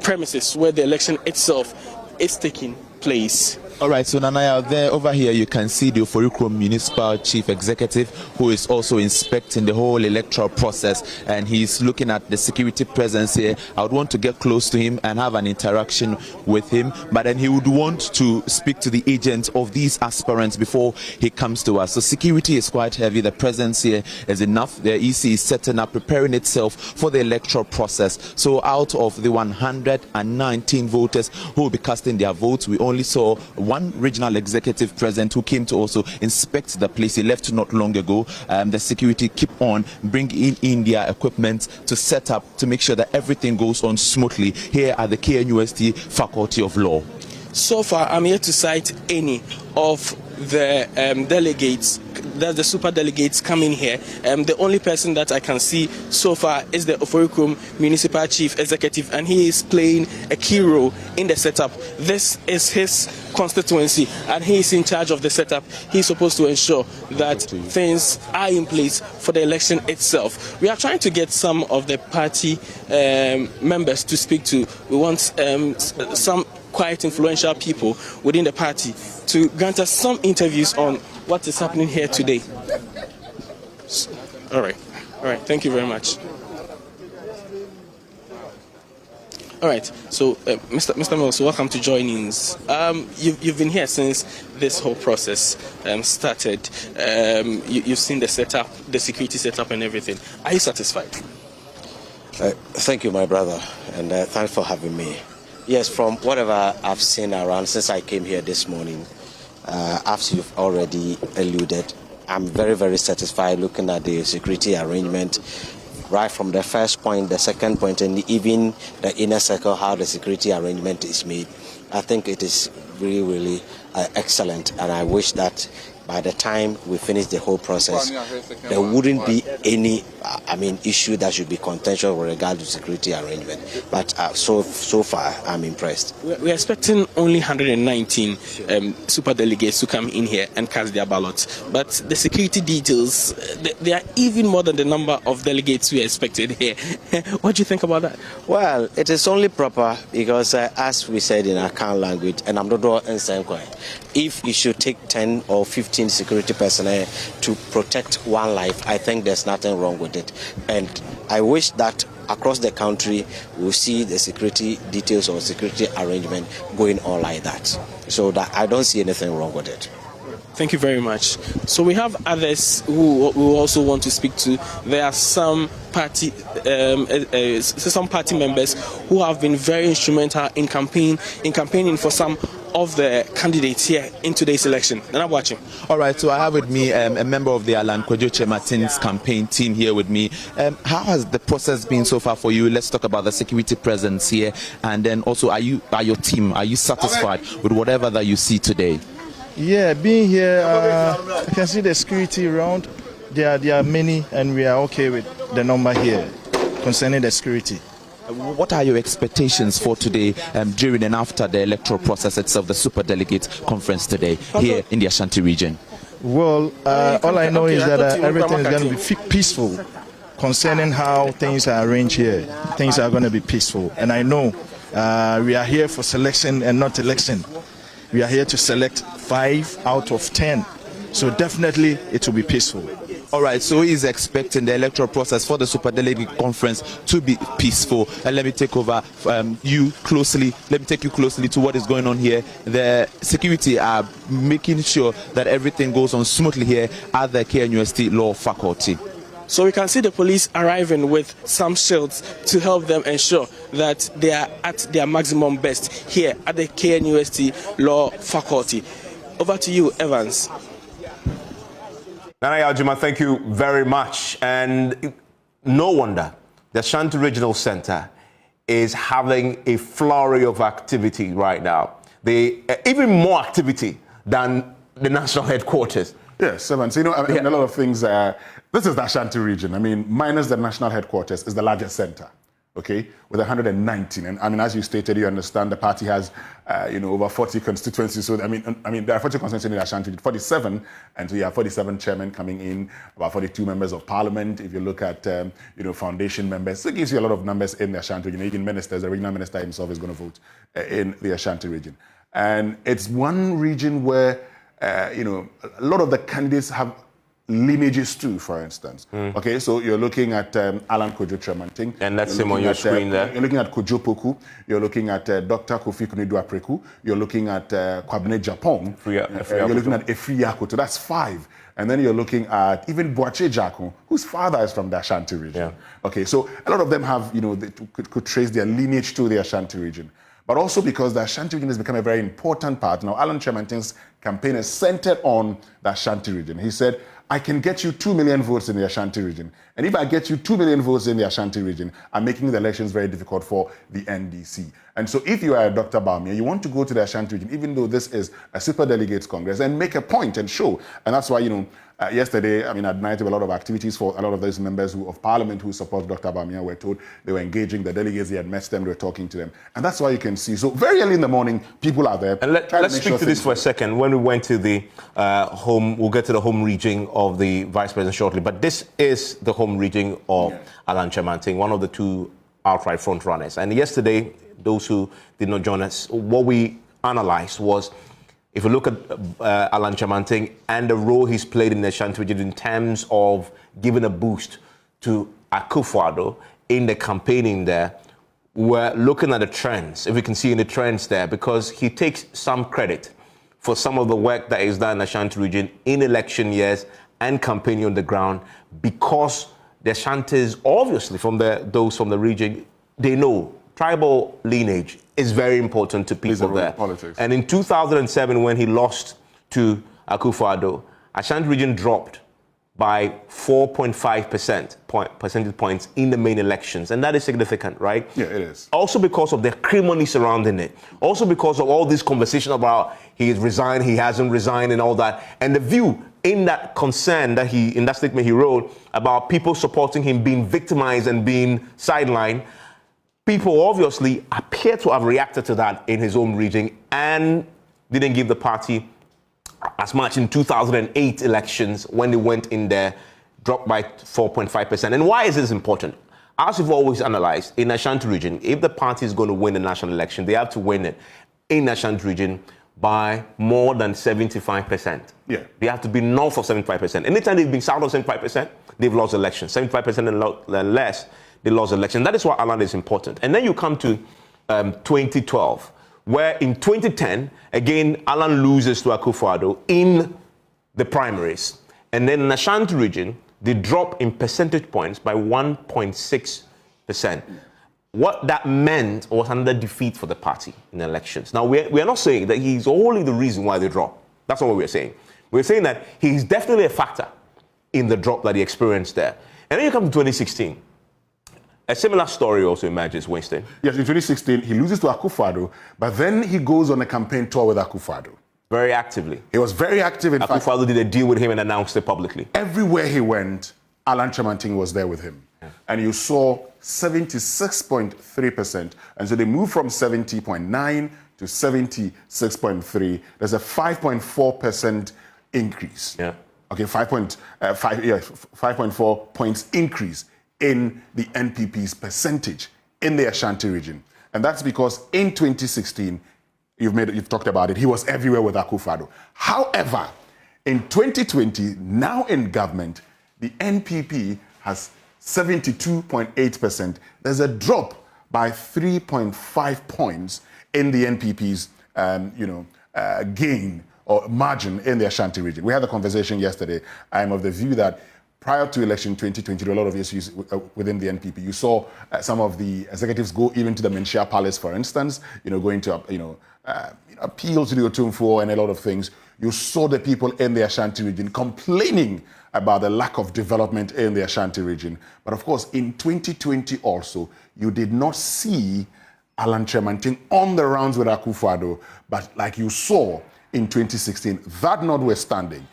premises where the election itself is taking place. All right, so Nanaya, there over here you can see the Oforikrom Municipal Chief Executive, who is also inspecting the whole electoral process, and he's looking at the security presence here. I would want to get close to him and have an interaction with him, but then he would want to speak to the agents of these aspirants before he comes to us. So security is quite heavy. The presence here is enough. The EC is setting up, preparing itself for the electoral process. So out of the 119 voters who will be casting their votes, we only saw one regional executive present who came to also inspect the place. He left not long ago. The security keep on bringing in their equipment to set up to make sure that everything goes on smoothly here at the KNUST Faculty of Law. So far, I'm here to cite any of the delegates, that's the super delegates coming here. The only person that I can see so far is the Oforikrom Municipal Chief Executive, and he is playing a key role in the setup. This is his constituency, and he is in charge of the setup. He's supposed to ensure that things are in place for the election itself. We are trying to get some of the party members to speak to. We want some quite influential people within the party to grant us some interviews on what is happening here today. All right, thank you very much. All right, so Mr. Mills, welcome to JoyNews. You've been here since this whole process started. You've seen the setup, the security setup and everything. Are you satisfied? Thank you, my brother, and thanks for having me. Yes, from whatever I've seen around since I came here this morning, as you've already alluded, I'm very, very satisfied looking at the security arrangement, right from the first point, the second point, and even the inner circle, how the security arrangement is made. I think it is really, really excellent, and I wish that by the time we finish the whole process, there wouldn't be any, issue that should be contentious with regard to security arrangement. But so far, I'm impressed. We're expecting only 119 super delegates to come in here and cast their ballots. But the security details, they are even more than the number of delegates we expected here. What do you think about that? Well, it is only proper because, as we said in our Kan language, and I'm not doing if it should take 10 or 15 security personnel to protect one life, I think there's nothing wrong with it. And I wish that across the country we'll see the security details or security arrangement going on like that. So that I don't see anything wrong with it. Thank you very much. So we have others who also want to speak to. There are some party members who have been very instrumental in campaigning for some of the candidates here in today's election. And I'm watching. All right, so I have with me a member of the Alan Kwadwo Martin's campaign team here with me. How has the process been so far for you? Let's talk about the security presence here, and then also, are you satisfied with whatever that you see today? Yeah, being here, I can see the security around. There are many, and we are okay with the number here concerning the security. What are your expectations for today, during and after the electoral process itself, the Super Delegates Conference today here in the Ashanti region? Well, all I know is that everything is going to be peaceful. Concerning how things are arranged here, things are going to be peaceful. And I know we are here for selection and not election. We are here to select 5 out of 10. So definitely it will be peaceful. All right, so he's expecting the electoral process for the Super Delegate Conference to be peaceful. And let me take over you closely. Let me take you closely to what is going on here. The security are making sure that everything goes on smoothly here at the KNUST Law Faculty. So we can see the police arriving with some shields to help them ensure that they are at their maximum best here at the KNUST Law Faculty. Over to you, Evans. Nana Yaljuma, thank you very much. And no wonder the Ashanti Regional Center is having a flurry of activity right now. Even more activity than the national headquarters. Yes, Evans. A lot of things. This is the Ashanti region. Minus the national headquarters, is the largest center. Okay, with 119, and as you stated, you understand the party has over 40 constituencies. So there are 40 constituencies in the Ashanti, 47, and so you have 47 chairmen coming in, about 42 members of parliament. If you look at foundation members, so it gives you a lot of numbers in the Ashanti region. Even ministers, the regional minister himself is going to vote in the Ashanti region, and it's one region where a lot of the candidates have lineages too, for instance. Okay, so you're looking at Alan Kwadwo Martin. And that's him on your screen there. You're looking at Kojo Poku. You're looking at Dr. Kofi Kunidu-Apreku. You're looking at Kwabene Japong. You're looking at Efri Yakoto. That's 5. And then you're looking at even Boache Jakon, whose father is from the Ashanti region. Yeah. Okay, so a lot of them have, they could trace their lineage to the Ashanti region. But also because the Ashanti region has become a very important part. Now, Alan Chemanting's campaign is centered on the Ashanti region. He said, I can get you 2 million votes in the Ashanti region. And if I get you 2 million votes in the Ashanti region, I'm making the elections very difficult for the NDC. And so if you are a Dr. Bawumia, you want to go to the Ashanti region, even though this is a Super Delegates Congress, and make a point and show. And that's why, yesterday, at night, there were a lot of activities for a lot of those members of parliament who support Dr. Bawumia were told they were engaging the delegates, they had met them, they were talking to them. And that's why you can see. So very early in the morning, people are there. And let's speak to this for a second. When we went to the home, we'll get to the home region of the vice president shortly. But this is the home region of Alan Chemanting, one of the 2 outright front runners. And yesterday, those who did not join us, what we analyzed was, if you look at Alan Chemanting and the role he's played in the Ashanti region in terms of giving a boost to Akufo-Addo in the campaigning there, we're looking at the trends, if we can see any trends there, because he takes some credit for some of the work that is done in the Ashanti region in election years and campaigning on the ground, because the Ashantis, obviously, those from the region, they know tribal lineage is very important to people there. Politics. And in 2007, when he lost to Akufo-Addo, Ashanti region dropped by 4.5 percentage points in the main elections. And that is significant, right? Yeah, it is. Also because of the acrimony surrounding it. Also because of all this conversation about he has resigned, he hasn't resigned and all that. And the view in that concern that in that statement he wrote about people supporting him being victimized and being sidelined, people obviously appear to have reacted to that in his own region and didn't give the party as much in 2008 elections when they went in there, dropped by 4.5%. And why is this important? As we've always analyzed, in the Ashanti region, if the party is going to win the national election, they have to win it in the Ashanti region by more than 75%. Yeah. They have to be north of 75%. Anytime they've been south of 75%, they've lost elections. 75% and less, they lost elections. That is why Alan is important. And then you come to 2012, where in 2010, again, Alan loses to Akufo-Addo in the primaries. And then in the Ashanti region, they drop in percentage points by 1.6%. What that meant was another defeat for the party in the elections. Now, we are not saying that he's only the reason why they drop. That's not what we're saying. We're saying that he's definitely a factor in the drop that he experienced there. And then you come to 2016. A similar story also emerges, Winston. Yes, in 2016, he loses to Akufo-Addo, but then he goes on a campaign tour with Akufo-Addo. Very actively. He was very active. In fact, Akufo-Addo did a deal with him and announced it publicly. Everywhere he went, Alan Kyerematen was there with him. Yeah. And you saw 76.3%. And so they moved from 70.9 to 76.3. There's a 5.4% increase. Yeah. Okay, 5.4 points increase in the NPP's percentage in the Ashanti region. And that's because in 2016, you've talked about it, he was everywhere with Akufo-Addo. However, in 2020, now in government, the NPP has 72.8%. There's a drop by 3.5 points in the NPP's gain or margin in the Ashanti region. We had a conversation yesterday. I'm of the view that prior to election 2020, there were a lot of issues within the NPP. You saw some of the executives go even to the Menchia Palace, for instance, going to appeal to the Otumfuo and a lot of things. You saw the people in the Ashanti region complaining about the lack of development in the Ashanti region. But of course, in 2020 also, you did not see Alan Kyerematen on the rounds with Akufo-Addo, but like you saw in 2016, that notwithstanding,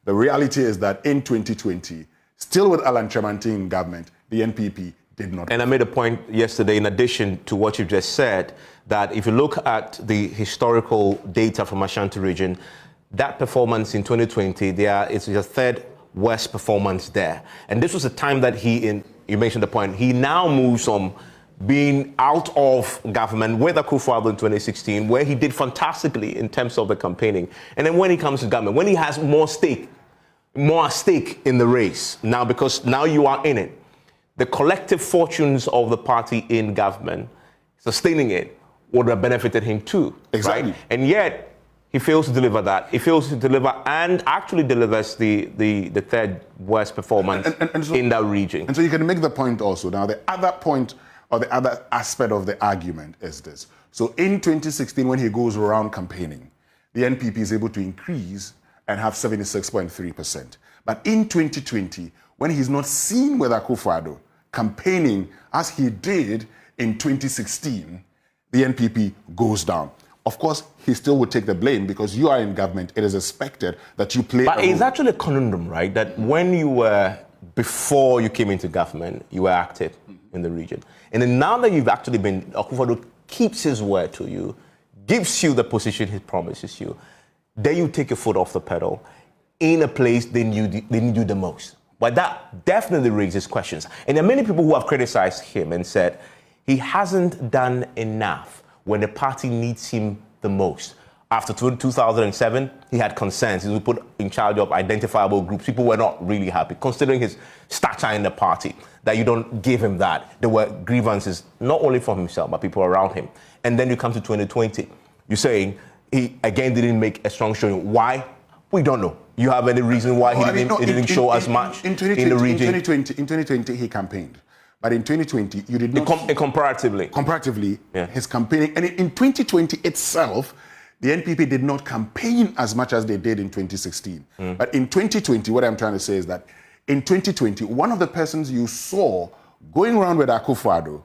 the reality is that in 2020, still with Alan Kyerematen in government, the NPP did not. And I made a point yesterday, in addition to what you've just said, that if you look at the historical data from Ashanti region, that performance in 2020, it's the third worst performance there. And this was a time that you mentioned the point, he now moves from being out of government with Akufo-Addo in 2016, where he did fantastically in terms of the campaigning. And then when he comes to government, when he has more stake in the race now, because now you are in it, the collective fortunes of the party in government, sustaining it, would have benefited him too. Exactly. Right? And yet, he fails to deliver that. He fails to deliver and actually delivers the third worst performance in that region. And so you can make the point also. Now, the other point or the other aspect of the argument is this. So in 2016, when he goes around campaigning, the NPP is able to increase and have 76.3%. But in 2020, when he's not seen with Akufo-Addo campaigning as he did in 2016, the NPP goes down. Of course, he still would take the blame because you are in government. It is expected that you play. But it's actually a conundrum, right? That when before you came into government, you were active in the region. And then now that you've actually been, Akufo-Addo keeps his word to you, gives you the position he promises you, then you take your foot off the pedal in a place they need you the most. But that definitely raises questions. And there are many people who have criticized him and said he hasn't done enough when the party needs him the most. After 2007, he had concerns. He was put in charge of identifiable groups. People were not really happy, considering his stature in the party, that you don't give him that. There were grievances, not only from himself, but people around him. And then you come to 2020. You're saying he, again, didn't make a strong showing. Why? We don't know. You have any reason why he didn't show as much in the region? In 2020, he campaigned. But in 2020, you did not... Comparatively. Comparatively, yeah. His campaigning... And in 2020 itself, the the NPP did not campaign as much as they did in 2016. But in 2020, what I'm trying to say is that in 2020, one of the persons you saw going around with Akufo-Addo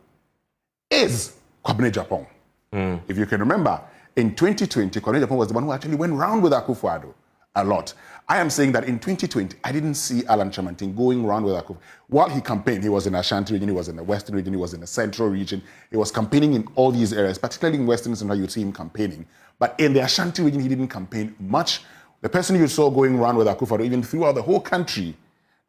is Kwabena Japan. If you can remember, in 2020, Kwabena Japan was the one who actually went around with Akufo-Addo a lot. I am saying that in 2020, I didn't see Alan Chamantin going around with Akufo. While he campaigned, he was in Ashanti region, he was in the Western region, he was in the Central region. He was campaigning in all these areas, particularly in Western Central, you'd see him campaigning. But in the Ashanti region, he didn't campaign much. The person you saw going around with Akufo-Addo, even throughout the whole country,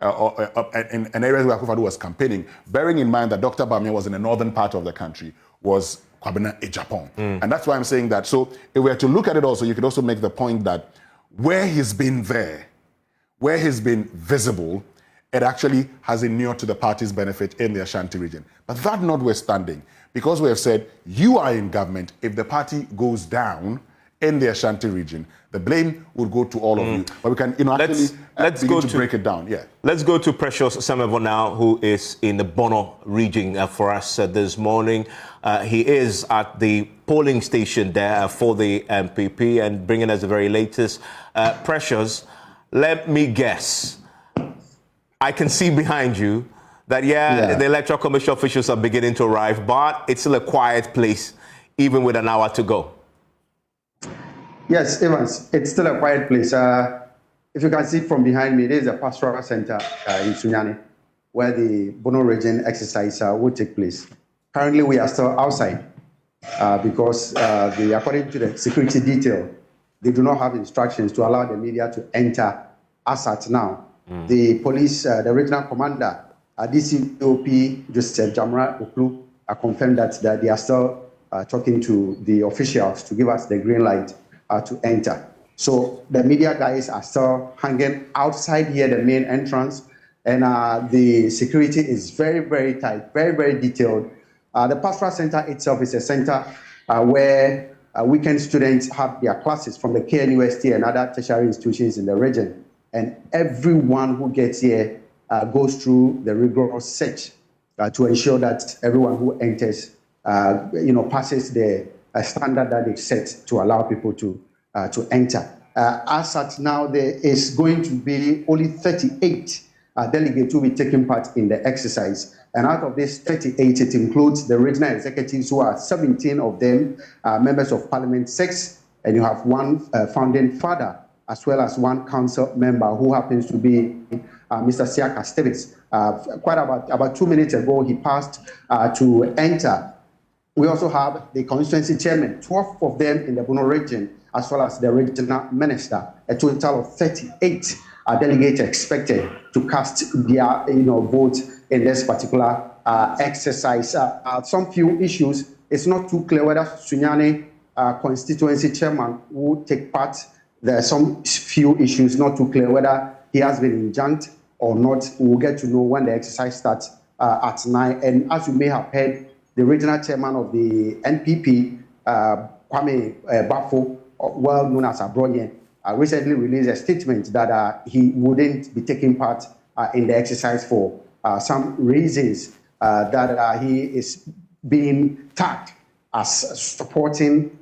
in areas where Akufo-Addo was campaigning, bearing in mind that Dr. Bamia was in the northern part of the country, was Kwabena Japan. And that's why I'm saying that. So if we were to look at it also, you could also make the point that where he's been there, where he's been visible, it actually has inured to the party's benefit in the Ashanti region. But that notwithstanding, because we have said you are in government, if the party goes down in the Ashanti region, the blame would go to all of you. But we can, let's go to break it down. Yeah. Let's go to Precious Semevo now, who is in the Bono region for us this morning. He is at the polling station there for the NPP and bringing us the very latest. Precious, let me guess. I can see behind you that, the Electoral Commission officials are beginning to arrive, but it's still a quiet place, even with an hour to go. Yes, Evans, it's still a quiet place. If you can see from behind me, there is a pastoral center in Sunyani, where the Bono region exercise will take place. Currently, we are still outside because according to the security detail, they do not have instructions to allow the media to enter as at now. The police, the regional commander, DCOP Joseph Jamra Oklu, confirmed that they are still talking to the officials to give us the green light to enter. So the media guys are still hanging outside here, the main entrance, and the security is very, very tight, very, very detailed. The pastoral center itself is a center where weekend students have their classes from the KNUST and other tertiary institutions in the region. And everyone who gets here goes through the rigorous search to ensure that everyone who enters, passes the standard that they've set to allow people to enter. As at now, there is going to be only 38 delegates who will be taking part in the exercise. And out of this 38, it includes the regional executives, who are 17 of them, members of parliament, 6, and you have one founding father, as well as one council member who happens to be Mr. Siaka Stevens. Quite about 2 minutes ago, he passed to enter. We also have the constituency chairman, 12 of them in the Bono region, as well as the regional minister. A total of 38 delegates expected to cast their vote in this particular exercise. Some few issues, it's not too clear whether Sunyani constituency chairman will take part. There are some few issues not too clear whether he has been enjoined or not. We'll get to know when the exercise starts at 9. And as you may have heard, the regional chairman of the NPP, Kwame Bafo, well known as Abroyen, recently released a statement that he wouldn't be taking part in the exercise for some reasons, that he is being tagged as supporting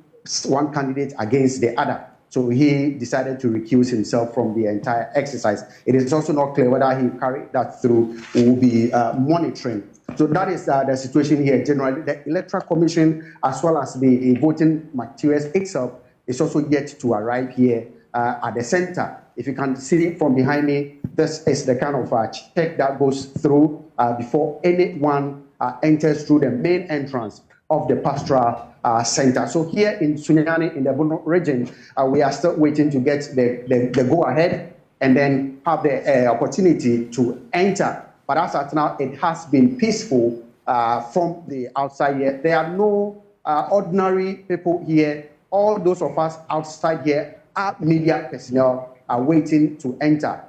one candidate against the other. So he decided to recuse himself from the entire exercise. It is also not clear whether he carried that through. We will be monitoring. So that is the situation here generally. The Electoral Commission, as well as the voting materials itself, is also yet to arrive here at the center. If you can see it from behind me, this is the kind of check that goes through before anyone enters through the main entrance of the pastoral center. So here in Sunyani, in the Bono region, we are still waiting to get the go-ahead and then have the opportunity to enter. But as at now, it has been peaceful from the outside here. There are no ordinary people here. All those of us outside here are media personnel waiting to enter.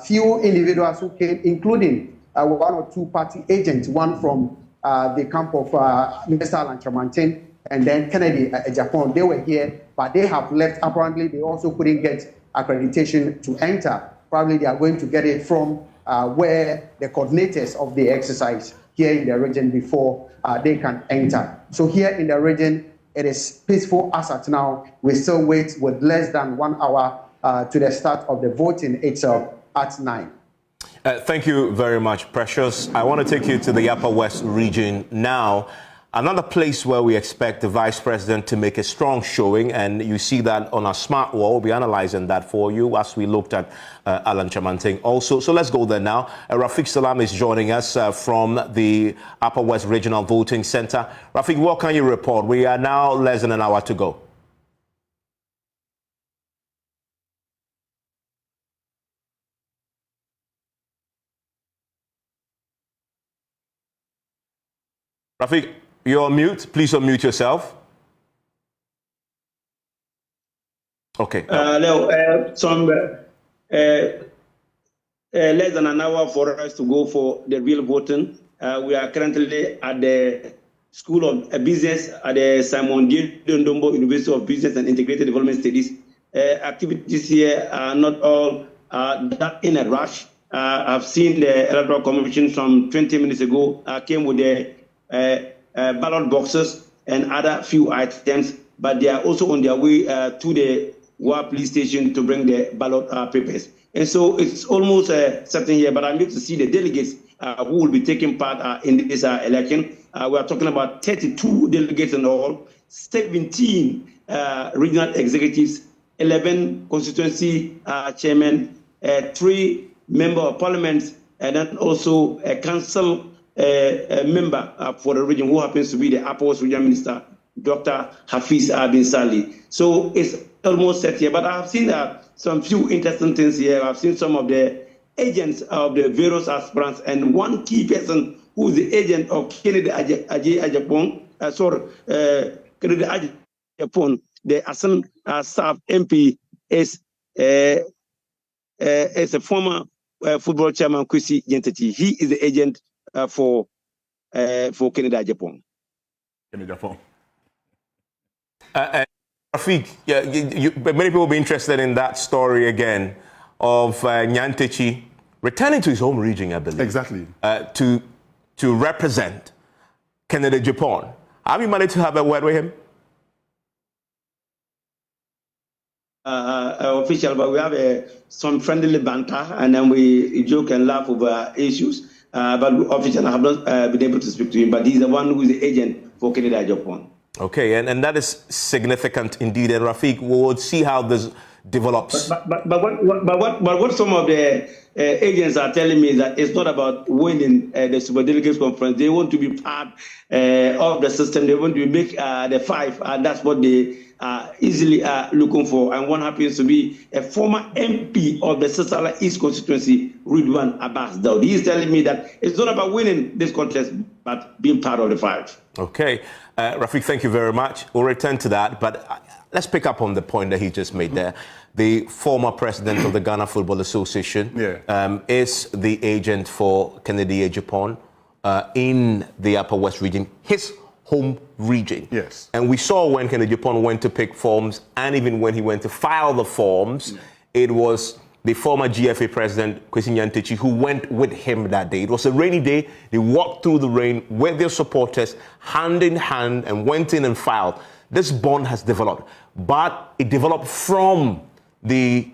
Few individuals who came, including one or two party agents, one from the camp of Mr. Alan Chamantin and then Kennedy Japan. They were here, but they have left. Apparently, they also couldn't get accreditation to enter. Probably they are going to get it from where the coordinators of the exercise here in the region before they can enter. So here in the region, It is peaceful as at now. We still wait with less than 1 hour to the start of the voting itself at 9. Thank you very much, Precious. I want to take you to the Upper West region now. Another place where we expect the Vice President to make a strong showing, and you see that on our smart wall. We'll be analyzing that for you as we looked at Alan Chamanting also. So let's go there now. Rafiq Salam is joining us from the Upper West Regional Voting Center. Rafiq, what can you report? We are now less than an hour to go. Rafiq, you're on mute. Please unmute yourself. Okay. Less than an hour for us to go for the real voting. We are currently at the School of Business at the Simon D. Ndombo University of Business and Integrated Development Studies. Activities here are not all that in a rush. I've seen the Electoral Commission from 20 minutes ago came with the ballot boxes and other few items, but they are also on their way to the Wa police station to bring the ballot papers. And so it's almost certain here, but I'm going to see the delegates who will be taking part in this election. We are talking about 32 delegates in all, 17 regional executives, 11 constituency chairmen, 3 member of parliament, and then also a council member for the region who happens to be the Upper West Regional Minister, Dr. Hafiz bin Sali. So it's almost set here, but I've seen some few interesting things here. I've seen some of the agents of the various aspirants, and one key person who is the agent of Kennedy Ajapong, Kennedy Ajapong, the Assam South MP, is a former football chairman, Kwesi Nyantakyi. He is the agent for Kennedy Ajapong. Kennedy Ajapong. Rafiq, many people will be interested in that story again of Nyantakyi returning to his home region, I believe. Exactly. To represent Kennedy Ajapong. Have you managed to have a word with him? Official, but we have some friendly banter, and then we joke and laugh over issues. But officially, I have not been able to speak to him, but he's the one who is the agent for Kennedy Ajapong. Okay, and that is significant indeed. And Rafiq, we'll see how this develops. But what some of the agents are telling me is that it's not about winning the Super Delegates Conference. They want to be part of the system. They want to make the 5, and that's what they are easily looking for. And one happens to be a former MP of the Sisala East constituency, Ridwan Abbas Daud. He's telling me that it's not about winning this contest, but being part of the 5. Okay. Rafiq, thank you very much. We'll return to that, but let's pick up on the point that he just made there. The former president of the Ghana Football Association is the agent for Kennedy Ajapong in the Upper West region, his home region. Yes. And we saw when Kennedy Ajapong went to pick forms, and even when he went to file the forms, it was the former GFA president, Kwesi Nyantakyi, who went with him that day. It was a rainy day. They walked through the rain with their supporters, hand in hand, and went in and filed. This bond has developed, but it developed from the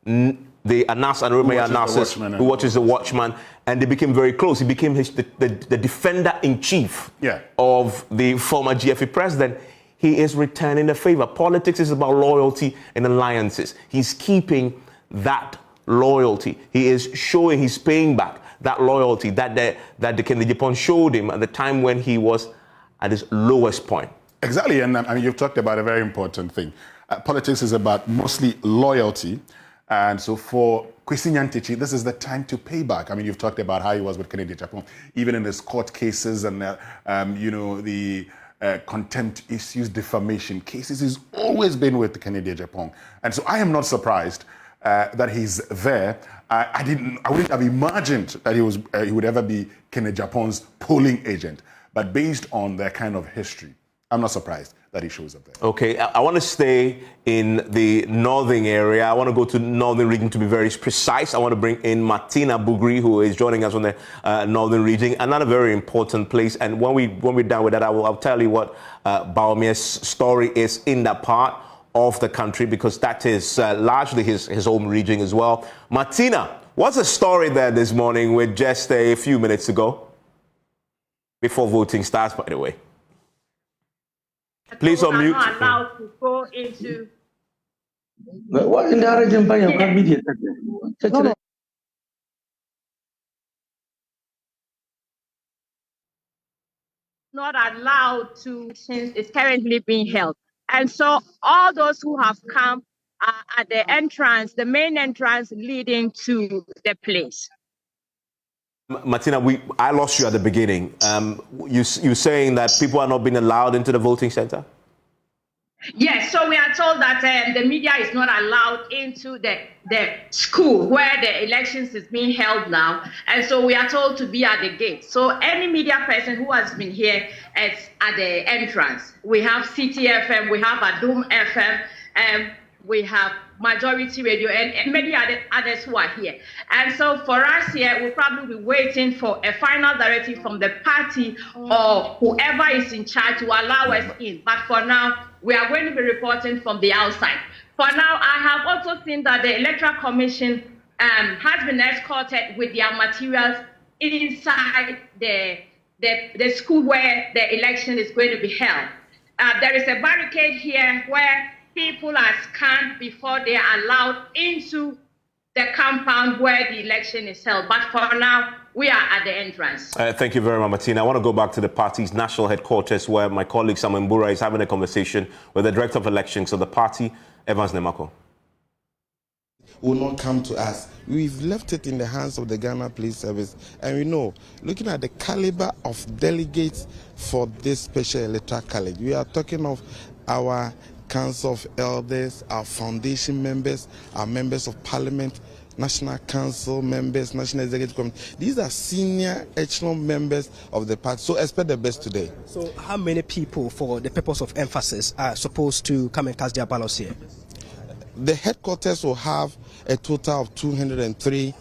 Anas and Remy Anasis, who watches the watchman, and they became very close. He became the defender-in-chief of the former GFA president. He is returning the favor. Politics is about loyalty and alliances. He's keeping that loyalty. He is showing, he's paying back that loyalty that the Kennedy Ajapong showed him at the time when he was at his lowest point. Exactly, and I mean, you've talked about a very important thing. Politics is about mostly loyalty, and so for Kwesi Nyantakyi, this is the time to pay back. I mean, you've talked about how he was with Kennedy Ajapong, even in his court cases and the contempt issues, defamation cases. He's always been with Kennedy Ajapong, and so I am not surprised that he's there. I wouldn't have imagined that he would ever be Kennedy Ajapong's polling agent, but based on their kind of history, I'm not surprised that he shows up there. Okay, I want to stay in the northern area. I want to go to northern region to be very precise. I want to bring in Martina Bugri, who is joining us from the northern region, another very important place. And when we're done with that, I'll tell you what Baomir's story is in that part of the country, because that is largely his home region as well. Martina, what's the story there this morning with just a few minutes to go? Before voting starts, by the way. Please unmute. Not allowed to go into. What in the region by your media? Not allowed to, since it's currently being held. And so all those who have come are at the entrance, the main entrance leading to the place. Martina, I lost you at the beginning. You're saying that people are not being allowed into the voting center? Yes, so we are told that the media is not allowed into the school where the elections is being held now. And so we are told to be at the gate. So any media person who has been here is at the entrance. We have CTFM, we have Adum FM, we have Majority Radio, and many others who are here. And so for us here, we'll probably be waiting for a final directive from the party or whoever is in charge to allow us in. But for now, we are going to be reporting from the outside. For now, I have also seen that the Electoral Commission has been escorted with their materials inside the school where the election is going to be held. There is a barricade here where people are scanned before they are allowed into the compound where the election is held. But for now, we are at the entrance. Thank you very much, Martina. I want to go back to the party's national headquarters, where my colleague Samuel Mbura is having a conversation with the Director of Elections of the party, Evans Nemako. Will not come to us. We've left it in the hands of the Ghana Police Service. And we know, looking at the caliber of delegates for this special electoral college, we are talking of our Council of Elders, our foundation members, our members of Parliament, National Council members, National Executive Committee. These are senior echelon members of the party. So expect the best today. So how many people, for the purpose of emphasis, are supposed to come and cast their ballots here? The headquarters will have a total of 203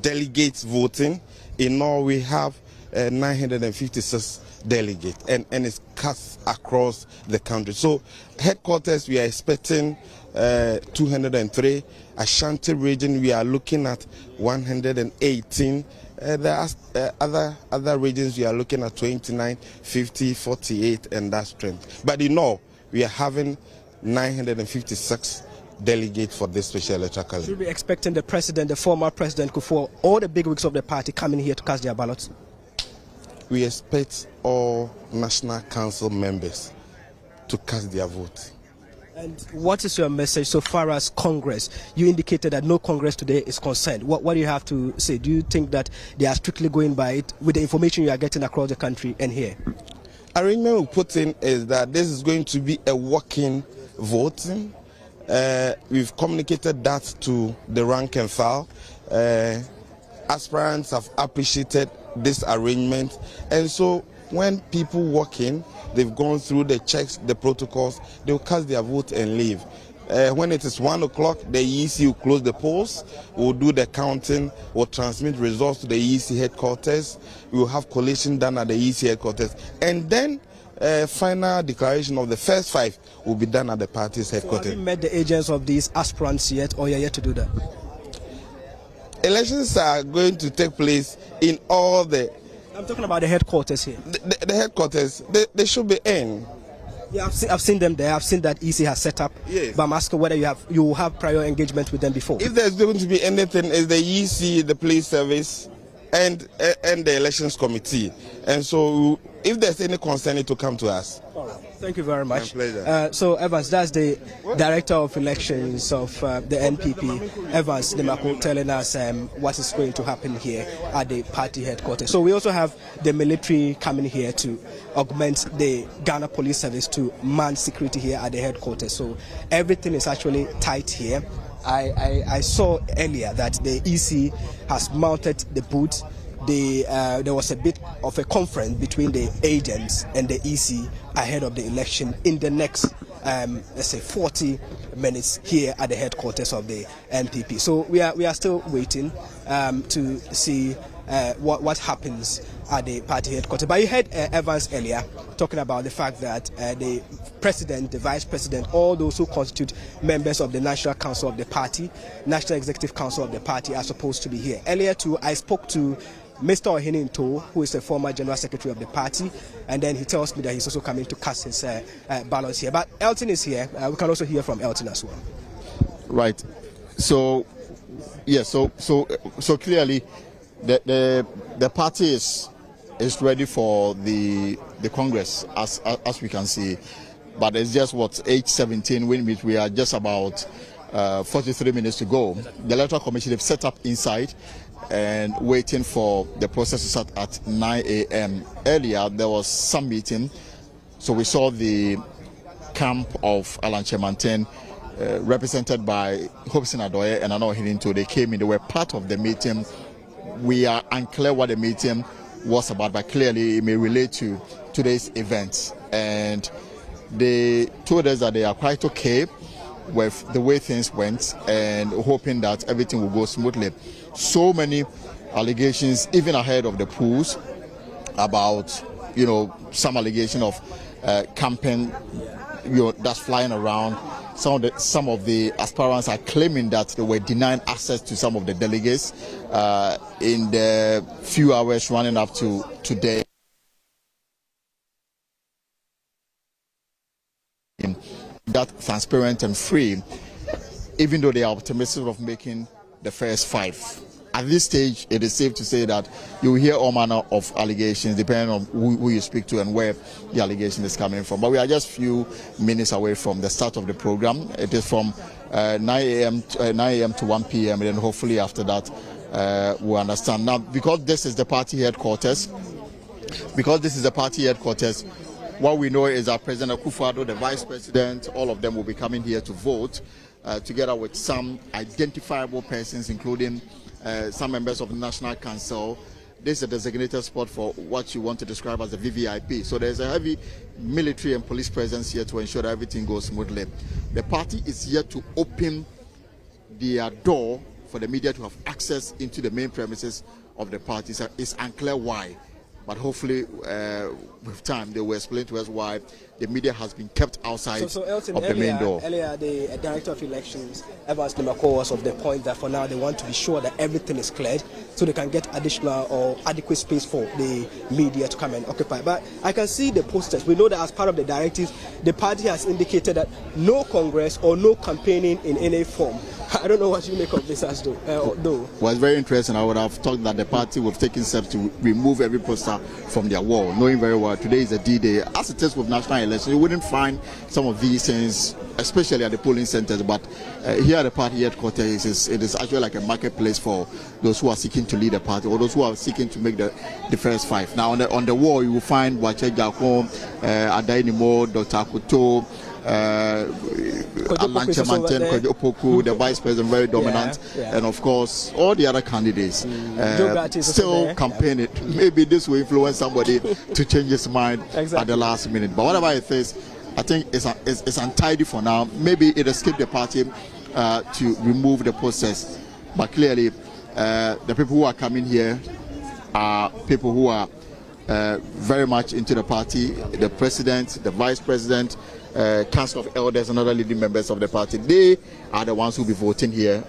delegates voting. In all, we have 956 delegates, and it's cast across the country. So headquarters, we are expecting 203. Ashanti region, we are looking at 118. There are other regions we are looking at 29, 50, 48, and that strength. But in all, we are having 956 delegates for this special electoral college. Should we be expecting the president, the former president Kufuor, all the bigwigs of the party coming here to cast their ballots? We expect all National Council members to cast their vote. And what is your message so far as Congress? You indicated that no Congress today is concerned. What do you have to say? Do you think that they are strictly going by it with the information you are getting across the country and here? Arrangement we put in is that this is going to be a walk-in voting. We've communicated that to the rank and file. Aspirants have appreciated this arrangement, and so when people walk in, they've gone through the checks, the protocols, they'll cast their vote and leave. When it is 1 o'clock, the EC will close the polls, we'll do the counting, we'll transmit results to the EC headquarters, we'll have collation done at the EC headquarters, and then final declaration of the first 5 will be done at the party's headquarters. So have you met the agents of these aspirants yet, or you're yet to do that? Elections are going to take place in all the... I'm talking about the headquarters here. The headquarters, they should be in. Yeah, I've seen them there. I've seen that EC has set up. Yes. But I'm asking whether you will have prior engagement with them before. If there's going to be anything, it's the EC, the police service, and the elections committee. And so if there's any concern, it will come to us. Thank you very much. My pleasure. So Evans, that's the Director of Elections of the NPP, Evans Nemako, telling us what is going to happen here at the party headquarters. So we also have the military coming here to augment the Ghana Police Service to man security here at the headquarters. So everything is actually tight here. I saw earlier that the EC has mounted the booth. there was a bit of a conference between the agents and the EC ahead of the election in the next, let's say, 40 minutes here at the headquarters of the NPP. So we are still waiting to see what happens at the party headquarters. But you heard Evans earlier talking about the fact that the president, the vice president, all those who constitute members of the National Council of the party, National Executive Council of the party, are supposed to be here. Earlier too, I spoke to Mr. Ohininto, who is the former General Secretary of the party, and then he tells me that he's also coming to cast his ballots here. But Elton is here. We can also hear from Elton as well. Right. So, yeah. So clearly, the party is ready for the Congress, as we can see, but it's just 8:17. Which we are just about 43 minutes to go. The Electoral Commission have set up inside and waiting for the process to start at 9 a.m. Earlier, there was some meeting, so we saw the camp of Alan Chemanten, represented by Hobson Adoye and Ano Hininto. They came in, they were part of the meeting. We are unclear what the meeting was about, but clearly it may relate to today's event. And they told us that they are quite okay with the way things went and hoping that everything will go smoothly. So many allegations, even ahead of the polls, about some allegation of campaign that's flying around. Some of the aspirants are claiming that they were denying access to some of the delegates in the few hours running up to today. That transparent and free, even though they are optimistic of making the first 5. At this stage, it is safe to say that you will hear all manner of allegations depending on who you speak to and where the allegation is coming from. But we are just a few minutes away from the start of the program. It is from 9 a.m. to 1 p.m. and then hopefully after that we'll understand. Now, because this is the party headquarters, what we know is that President Akufo-Addo, the Vice President, all of them will be coming here to vote together with some identifiable persons, including some members of the National Council. This is a designated spot for what you want to describe as the VVIP. So there's a heavy military and police presence here to ensure that everything goes smoothly. The party is here to open their door for the media to have access into the main premises of the party. So it's unclear why. But hopefully, with time, they will explain to us why the media has been kept outside Elton, of the main door. Earlier, the Director of Elections, Evans Nimako, was of the point that for now they want to be sure that everything is cleared so they can get additional or adequate space for the media to come and occupy. But I can see the posters. We know that as part of the directives, the party has indicated that no Congress or no campaigning in any form. I don't know what you make of this as though. Well, it's very interesting. I would have thought that the party would have taken steps to remove every poster from their wall, knowing very well today is a D-Day. As it is with national elections, you wouldn't find some of these things, especially at the polling centers. But here at the party headquarters, it is actually like a marketplace for those who are seeking to lead the party or those who are seeking to make the first 5. Now, on the wall, you will find Wache Jakon, Adainimo, Dr. Akuto, Alan Chemanten, Kojo Opoku, the vice president, very dominant, and of course all the other candidates still campaigning. Maybe this will influence somebody to change his mind at the last minute. But whatever it is, I think it's untidy for now. Maybe it escaped the party to remove the process. But clearly, the people who are coming here are people who are very much into the party. The president, the vice president, Council of Elders and other leading members of the party. They are the ones who will be voting here.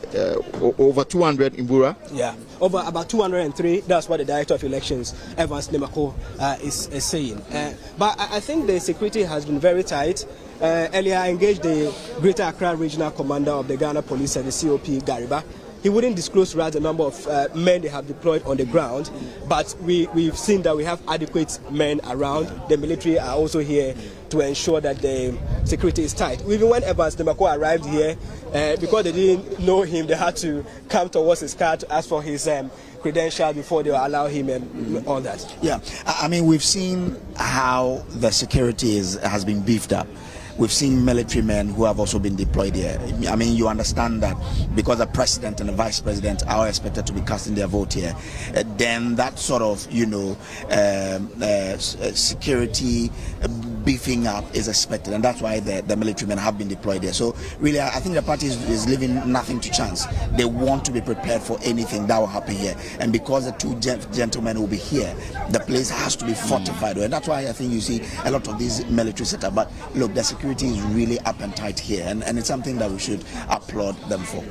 Over 200 in Bura. Yeah, over about 203. That's what the Director of Elections, Evans Nimako, is saying. But I think the security has been very tight. Earlier, I engaged the Greater Accra Regional Commander of the Ghana Police Service, COP Gariba. He wouldn't disclose to us the number of men they have deployed on the ground, but we've seen that we have adequate men around. The military are also here to ensure that the security is tight. Even when Evans Nimako arrived here, because they didn't know him, they had to come towards his car to ask for his credential before they will allow him and all that. Yeah, I mean, we've seen how the security has been beefed up. We've seen military men who have also been deployed here. I mean, you understand that because the president and the vice president are expected to be casting their vote here, then that sort of, security beefing up is expected, and that's why the military men have been deployed there. So really, I think the party is leaving nothing to chance. They want to be prepared for anything that will happen here, and because the two gentlemen will be here, the place has to be fortified, and that's why I think you see a lot of these military setup. But look, the security is really up and tight here, and it's something that we should applaud them for.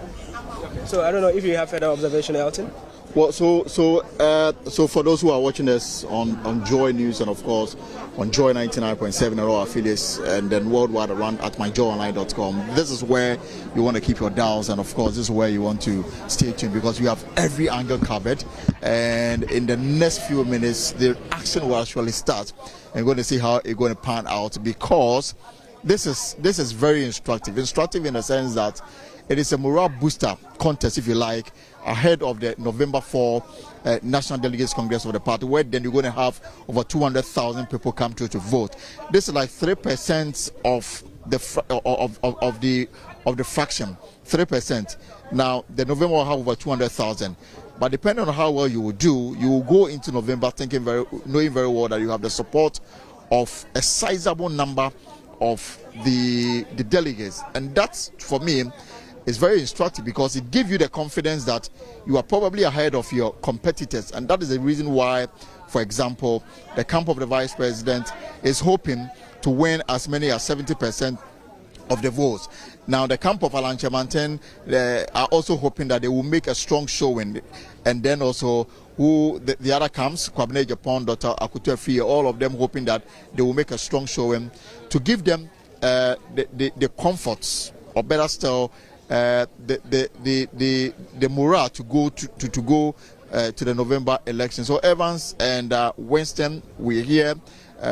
So I don't know if you have further observation, Elton. Well, so for those who are watching us on JoyNews and of course on Joy 99.7 and all affiliates, and then worldwide around at myjoyonline.com, this is where you want to keep your dials, and of course this is where you want to stay tuned, because we have every angle covered. And in the next few minutes, the action will actually start, and we're going to see how it's going to pan out, because this is very instructive in the sense that it is a morale booster contest, if you like, ahead of the November 4 National Delegates Congress of the party, where then you're going to have over 200,000 people come to vote. This is like 3% of the fraction, 3%. Now the November will have over 200,000. But depending on how well you will do, you will go into November knowing very well that you have the support of a sizable number of the delegates, and that's, for me, is very instructive, because it gives you the confidence that you are probably ahead of your competitors. And that is the reason why, for example, the camp of the vice president is hoping to win as many as 70% of the votes. Now the camp of Alan Chemanten are also hoping that they will make a strong showing, and then also the other camps, Kwabene Japan, Dr. Akutu Afie, all of them hoping that they will make a strong showing to give them the comforts, or better still, the morale to go to the November election. So Evans and Winston, we're here.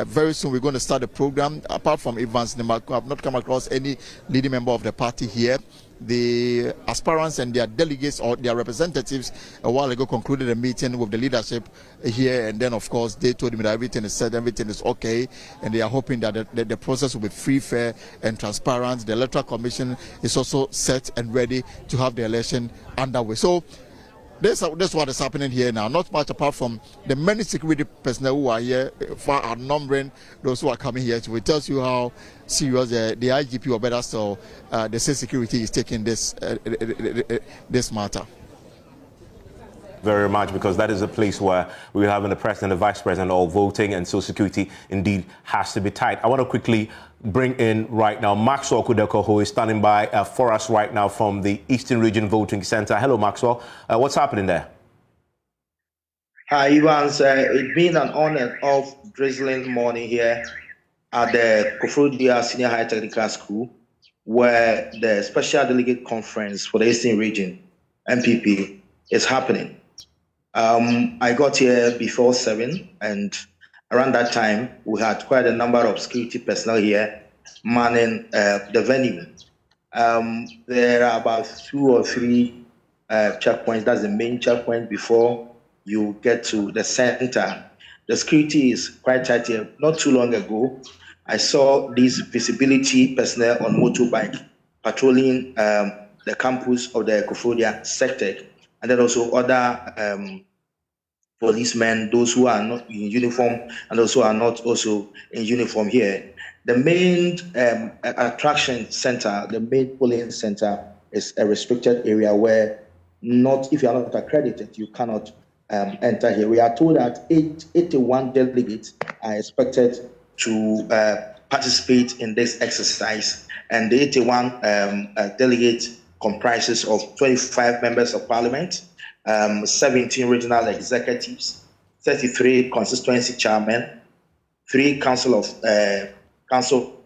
Very soon we're going to start the program. Apart from Evans, I have not come across any leading member of the party here. The aspirants and their delegates or their representatives a while ago concluded a meeting with the leadership here, and then of course they told me that everything is set, everything is okay, and they are hoping that the process will be free, fair and transparent. The Electoral Commission is also set and ready to have the election underway. So this is what is happening here now. Not much apart from the many security personnel who are here, far outnumbering those who are coming here. So it tells you how serious the IGP, or better still, the state security is taking this matter. Very much, because that is a place where we're having the president and the vice president all voting, and so security indeed has to be tight. I want to quickly bring in right now Maxwell Kudeko, who is standing by for us right now from the Eastern Region Voting Center. Hello, Maxwell. What's happening there? Hi, Evans. It's been an on and off drizzling morning here at the Koforidua Senior High Technical School, where the Special Delegate Conference for the Eastern Region, NPP, is happening. I got here before 7, and around that time, we had quite a number of security personnel here manning the venue. There are about 2 or 3 checkpoints. That's the main checkpoint before you get to the center. The security is quite tight here. Not too long ago, I saw these visibility personnel on motorbike patrolling the campus of the Koforidua sector, and then also other policemen, those who are not in uniform and those who are not also in uniform here. The main attraction center, the main polling center, is a restricted area where if you are not accredited, you cannot enter here. We are told that 81 delegates are expected to participate in this exercise, and the 81 delegates comprises of 25 members of parliament, 17 regional executives, 33 constituency chairmen, 3 council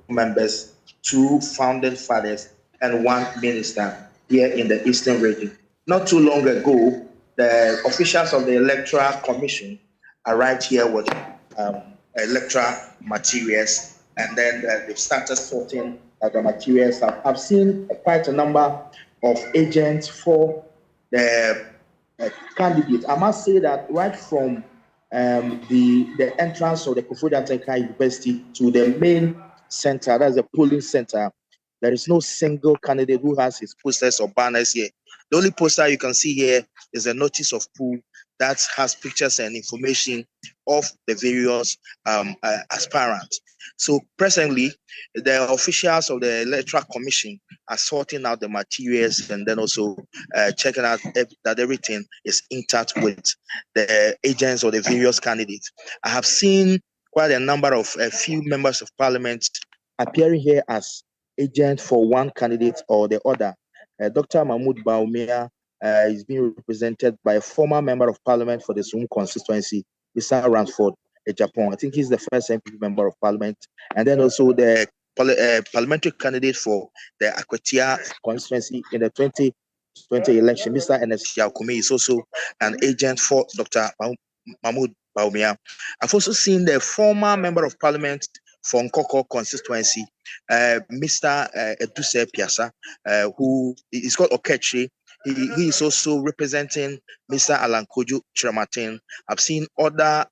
members, 2 founding fathers, and 1 minister here in the Eastern region. Not too long ago, the officials of the Electoral Commission arrived here with electoral materials, and then they've started sorting the materials. I've seen quite a number of agents for the candidates. I must say that right from the entrance of the Koforidua Technical University to the main center, that's the polling center, there is no single candidate who has his posters or banners here. The only poster you can see here is a notice of pool that has pictures and information of the various aspirants. So presently, the officials of the Electoral Commission are sorting out the materials and then also checking out that everything is intact with the agents or the various candidates. I have seen quite a number of a few members of parliament appearing here as agent for one candidate or the other. Dr. Mahmoud Baumia is being represented by a former member of parliament for the Sum constituency, Mr. Ransford, Japan. I think he's the first NPP member of parliament. And then also the parliamentary candidate for the Akwatia constituency in the 2020 election, Mr. Enes Yakume, is also an agent for Dr. Mahmoud Baumia. I've also seen the former member of parliament for Nkoko constituency, Mr. Eduse Piasa, who is called Okechi. He is also representing Mr. Alan Kojo Chiramatin. I've seen other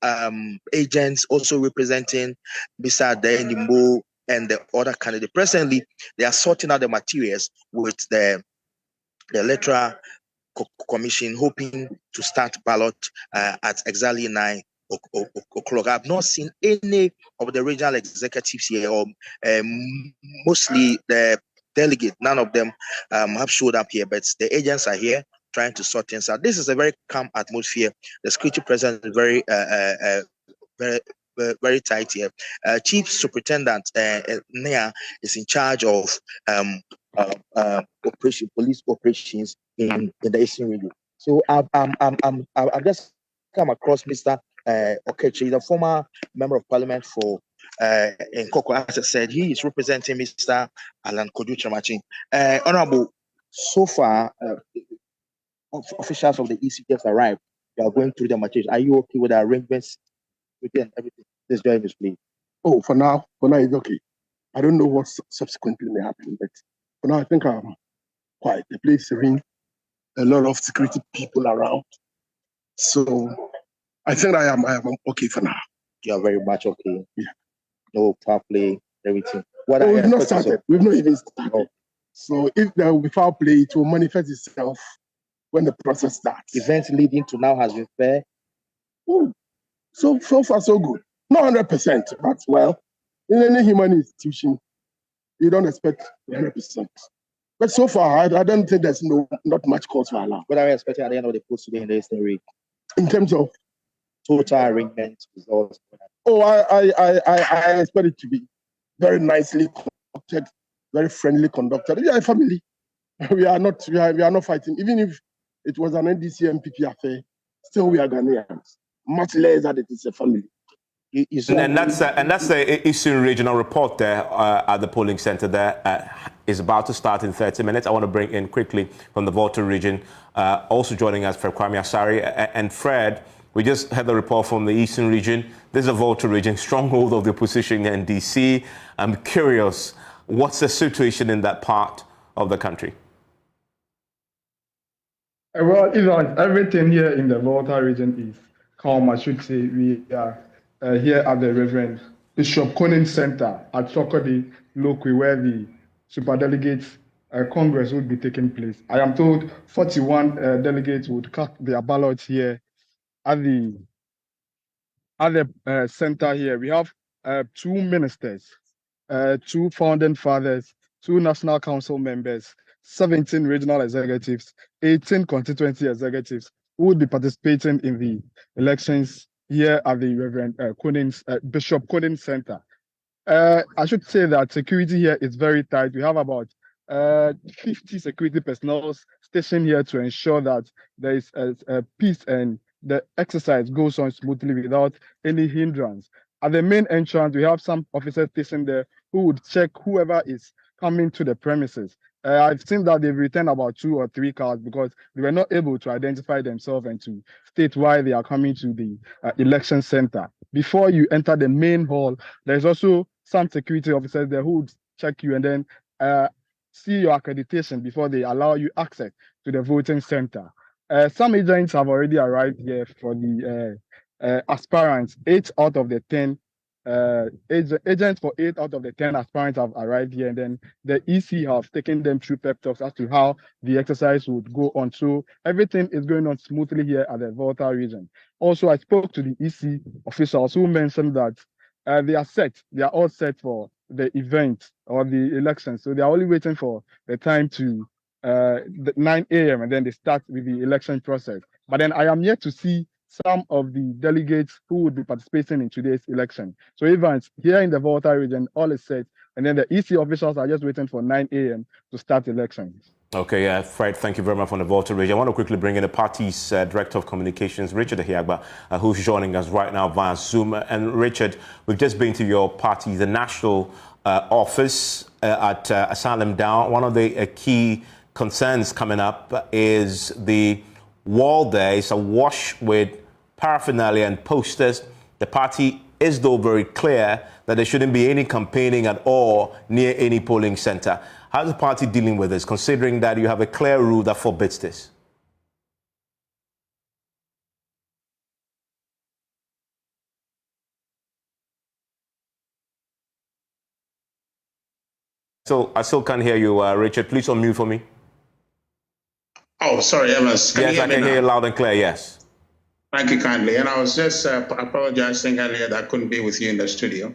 agents also representing Mr. Adenimbo and the other candidate. Presently, they are sorting out the materials with the Electoral Commission, hoping to start ballot at exactly 9 o'clock. I've not seen any of the regional executives here, or mostly the delegate. None of them have showed up here, but the agents are here trying to sort things out. This is a very calm atmosphere. The security presence is very, very tight here. Chief Superintendent Nia is in charge of police operations in the Eastern region. So I've just come across Mr. Okechi, the former member of parliament for Nkoko. As I said, he is representing Mr. Alan Kojo Chiramatin. Honorable, so far, officials of the EC just arrived. They are going through the materials. Are you okay with the arrangements? Again, everything. Let's join this, please. Oh, for now it's okay. I don't know what subsequently may happen, but for now I think I'm quiet. The place is serene, a lot of security people around. So I think I am okay for now. You are very much okay. Yeah. No foul play, everything. We've not started. We've not even started. Oh. So if there will be foul play, it will manifest itself when the process starts. Events leading to now has been fair. Oh, so far so good. Not 100%, but well, in any human institution, you don't expect 100%. But so far, I don't think there's not much cause for alarm. What are we expecting at the end of the post today in the Eastern region? In terms of total arrangements, results? Oh, I expect it to be very nicely conducted, very friendly conducted. We are a family. We are not fighting. Even if it was an NDC MPP affair, still we are Ghanaians. Much less that it is a family. And that's the Eastern Regional report there at the polling center there is about to start in 30 minutes. I want to bring in quickly from the Volta region, also joining us, Fred Kwame Asari. And Fred, we just had the report from the Eastern region. This is a Volta region, stronghold of the opposition in DC. I'm curious, what's the situation in that part of the country? Well, Ivan, everything here in the Volta region is calm, I should say. We are here at the Reverend Bishop Conin Center at Sokodi, Lokwe, where the Super Delegates Congress would be taking place. I am told 41 delegates would cast their ballots here at the center here. We have 2 ministers, 2 founding fathers, 2 national council members, 17 regional executives, 18 constituency executives who would be participating in the elections here at the Reverend Bishop Conin Center. I should say that security here is very tight. We have about 50 security personnel stationed here to ensure that there is a peace and the exercise goes on smoothly without any hindrance. At the main entrance, we have some officers stationed there who would check whoever is coming to the premises. I've seen that they've returned about 2 or 3 cars because they were not able to identify themselves and to state why they are coming to the election center. Before you enter the main hall, there's also some security officers there who would check you and then see your accreditation before they allow you access to the voting center. Some agents have already arrived here for the aspirants. 8 out of the 10 agents for 8 out of the 10 aspirants have arrived here, and then the EC have taken them through pep talks as to how the exercise would go on. So everything is going on smoothly here at the Volta region. Also, I spoke to the EC officials who mentioned that they are all set for the event or the election. So they are only waiting for the time to 9 a.m. and then they start with the election process. But then I am yet to see some of the delegates who would be participating in today's election. So Evans, here in the Volta region, all is set, and then the EC officials are just waiting for 9 a.m. to start elections. Okay, Fred, thank you very much on the Volta region. I want to quickly bring in the party's Director of Communications, Richard Ahiagba, who's joining us right now via Zoom. And Richard, we've just been to your party, the national office at Asylum Down. One of the key concerns coming up is the wall there is awash with paraphernalia and posters. The party is, though, very clear that there shouldn't be any campaigning at all near any polling center. How's the party dealing with this, considering that you have a clear rule that forbids this? So I still can't hear you, Richard. Please unmute for me. Oh, sorry, Evans. Yes, I can hear you loud and clear, yes. Thank you kindly. And I was just apologizing earlier that I couldn't be with you in the studio.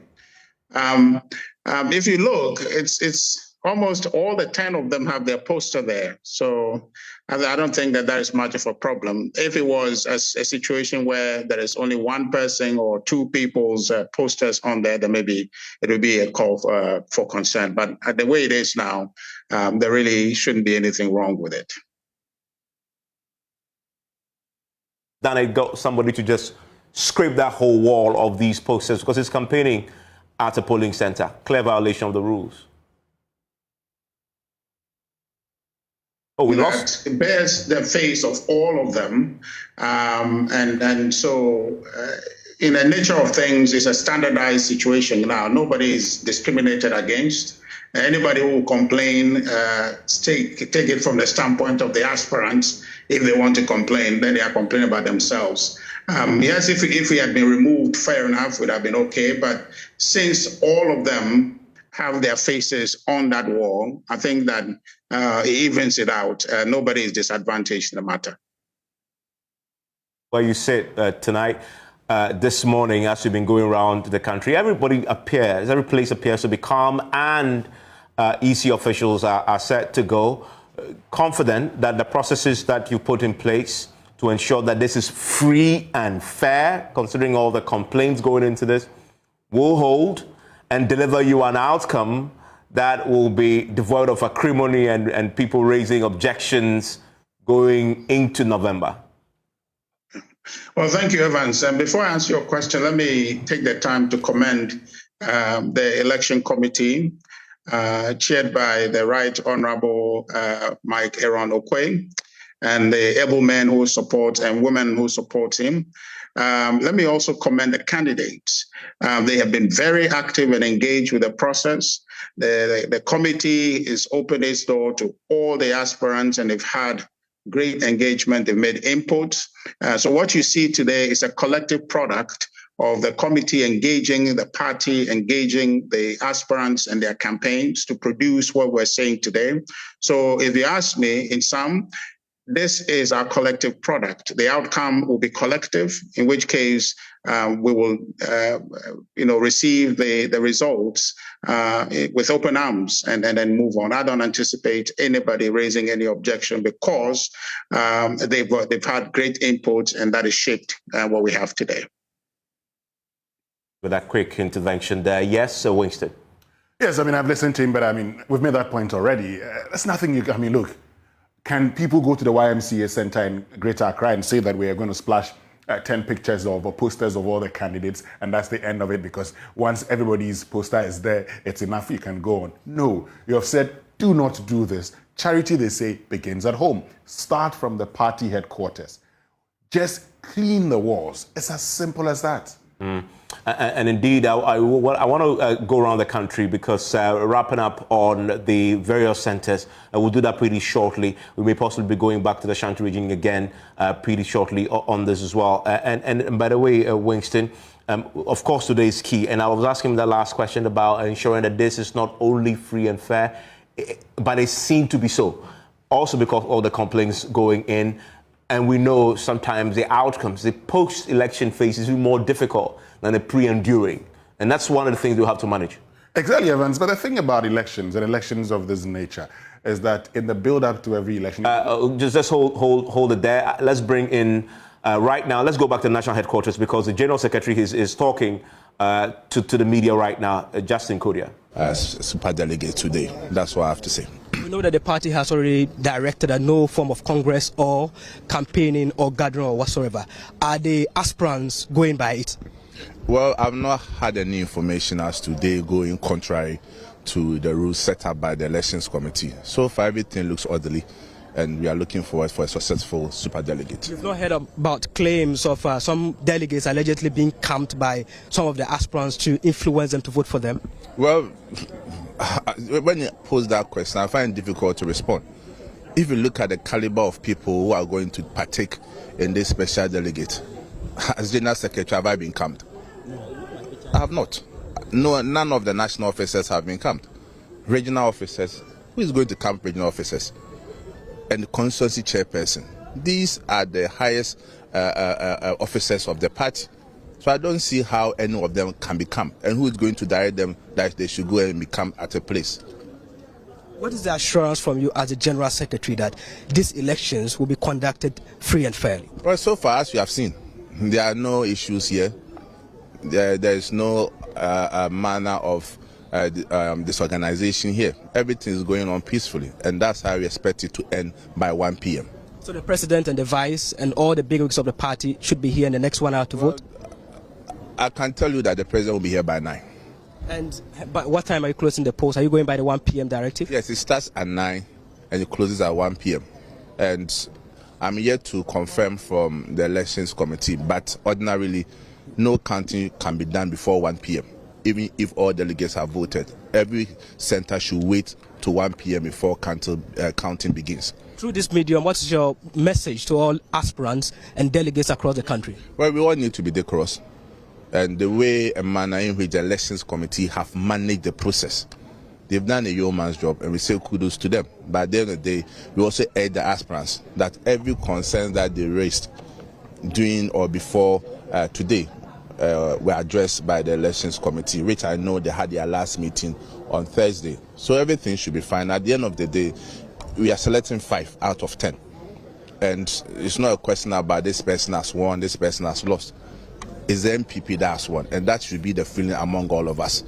If you look, it's almost all the 10 of them have their poster there. So I don't think that is much of a problem. If it was a situation where there is only one person or two people's posters on there, then maybe it would be a call for concern. But the way it is now, there really shouldn't be anything wrong with it. Then I got somebody to just scrape that whole wall of these posters because it's campaigning at a polling center. Clear violation of the rules. Oh, we lost. It bears the face of all of them. And so in the nature of things, it's a standardized situation now. Nobody is discriminated against. Anybody who will complain, take it from the standpoint of the aspirants. If they want to complain, then they are complaining about themselves. Yes, if we had been removed, fair enough, would have been okay. But since all of them have their faces on that wall, I think that it evens it out. Nobody is disadvantaged in the matter. Well, you said tonight, this morning, as you've been going around the country, every place appears to be calm, and EC officials are set to go, confident that the processes that you put in place to ensure that this is free and fair, considering all the complaints going into this, will hold and deliver you an outcome that will be devoid of acrimony and people raising objections going into November. Well, thank you, Evans. And before I answer your question, let me take the time to commend the election committee, chaired by the Right Honorable Mike Aaron Okwe, and the able men who support and women who support him. Let me also commend the candidates. They have been very active and engaged with the process. The committee is open its door to all the aspirants, and they've had great engagement. They've made inputs. So what you see today is a collective product of the committee engaging the party, engaging the aspirants and their campaigns to produce what we're saying today. So if you ask me, in sum, this is our collective product. The outcome will be collective, in which case we will, receive the results with open arms and then move on. I don't anticipate anybody raising any objection because they've had great input, and that has shaped what we have today. With that quick intervention there, yes, Winston. Yes, I've listened to him, but we've made that point already. There's nothing look. Can people go to the YMCA Center in Greater Accra and say that we are going to splash 10 pictures or posters of all the candidates and that's the end of it, because once everybody's poster is there, it's enough, you can go on? No, you have said, do not do this. Charity, they say, begins at home. Start from the party headquarters. Just clean the walls. It's as simple as that. And indeed, I want to go around the country because wrapping up on the various centers, we'll do that pretty shortly. We may possibly be going back to the Ashanti region again pretty shortly on this as well. And by the way, Winston, Of course, today is key. And I was asking the last question about ensuring that this is not only free and fair, but it seemed to be so. Also because all the complaints going in, and we know sometimes the outcomes, the post-election phase is more difficult than the pre and during. And that's one of the things we'll have to manage. Exactly, Evans. But the thing about elections and elections of this nature is that in the build-up to every election... Just hold it there. Let's bring in, right now, let's go back to the national headquarters because the General Secretary is talking to the media right now, Justin Kodia. As super delegate today, that's what I have to say. We know that the party has already directed that no form of congress or campaigning or gathering or whatsoever. Are the aspirants going by it? Well, I've not had any information as to they going contrary to the rules set up by the elections committee. So far, everything looks orderly, and we are looking forward for a successful super delegate. You've not heard about claims of some delegates allegedly being camped by some of the aspirants to influence them to vote for them? Well, when you pose that question, I find it difficult to respond. If you look at the caliber of people who are going to partake in this special delegate, as General Secretary, have I been camped? I have not. No, none of the national officers have been camped. Regional officers, who is going to camp regional officers? And the constituency chairperson. These are the highest officers of the party. So I don't see how any of them can be camped. And who is going to direct them that they should go and be camped at a place? What is the assurance from you as the General Secretary that these elections will be conducted free and fairly? Well, so far as we have seen, there are no issues here. There is no manner of disorganization here. Everything is going on peacefully, and that's how we expect it to end by 1 p.m. So the President and the Vice and all the bigwigs of the party should be here in the next 1 hour to vote? I can tell you that the President will be here by 9. And by what time are you closing the polls? Are you going by the 1 p.m. directive? Yes, it starts at 9 and it closes at 1 p.m. And I'm yet to confirm from the elections committee, but ordinarily, no counting can be done before 1 p.m. Even if all delegates have voted. Every center should wait to 1 p.m. before counting begins. Through this medium, what's your message to all aspirants and delegates across the country? Well, we all need to be decorous. And the way and manner in which the elections committee have managed the process, they've done a yeoman's job, and we say kudos to them. But at the end of the day, we also urge the aspirants that every concern that they raised during or before today were addressed by the elections committee, which I know they had their last meeting on Thursday. So everything should be fine. At the end of the day, we are selecting 5 out of 10. And it's not a question about this person has won, this person has lost. It's the NPP that has won, and that should be the feeling among all of us.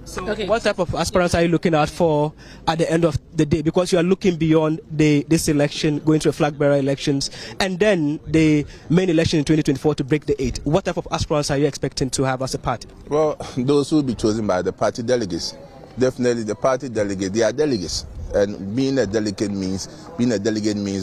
So what type of aspirants are you looking out for at the end of the day? Because you are looking beyond this election, going to the flag bearer elections, and then the main election in 2024 to break the 8. What type of aspirants are you expecting to have as a party? Well, those who will be chosen by the party delegates. Definitely the party delegates, they are delegates. And being a delegate means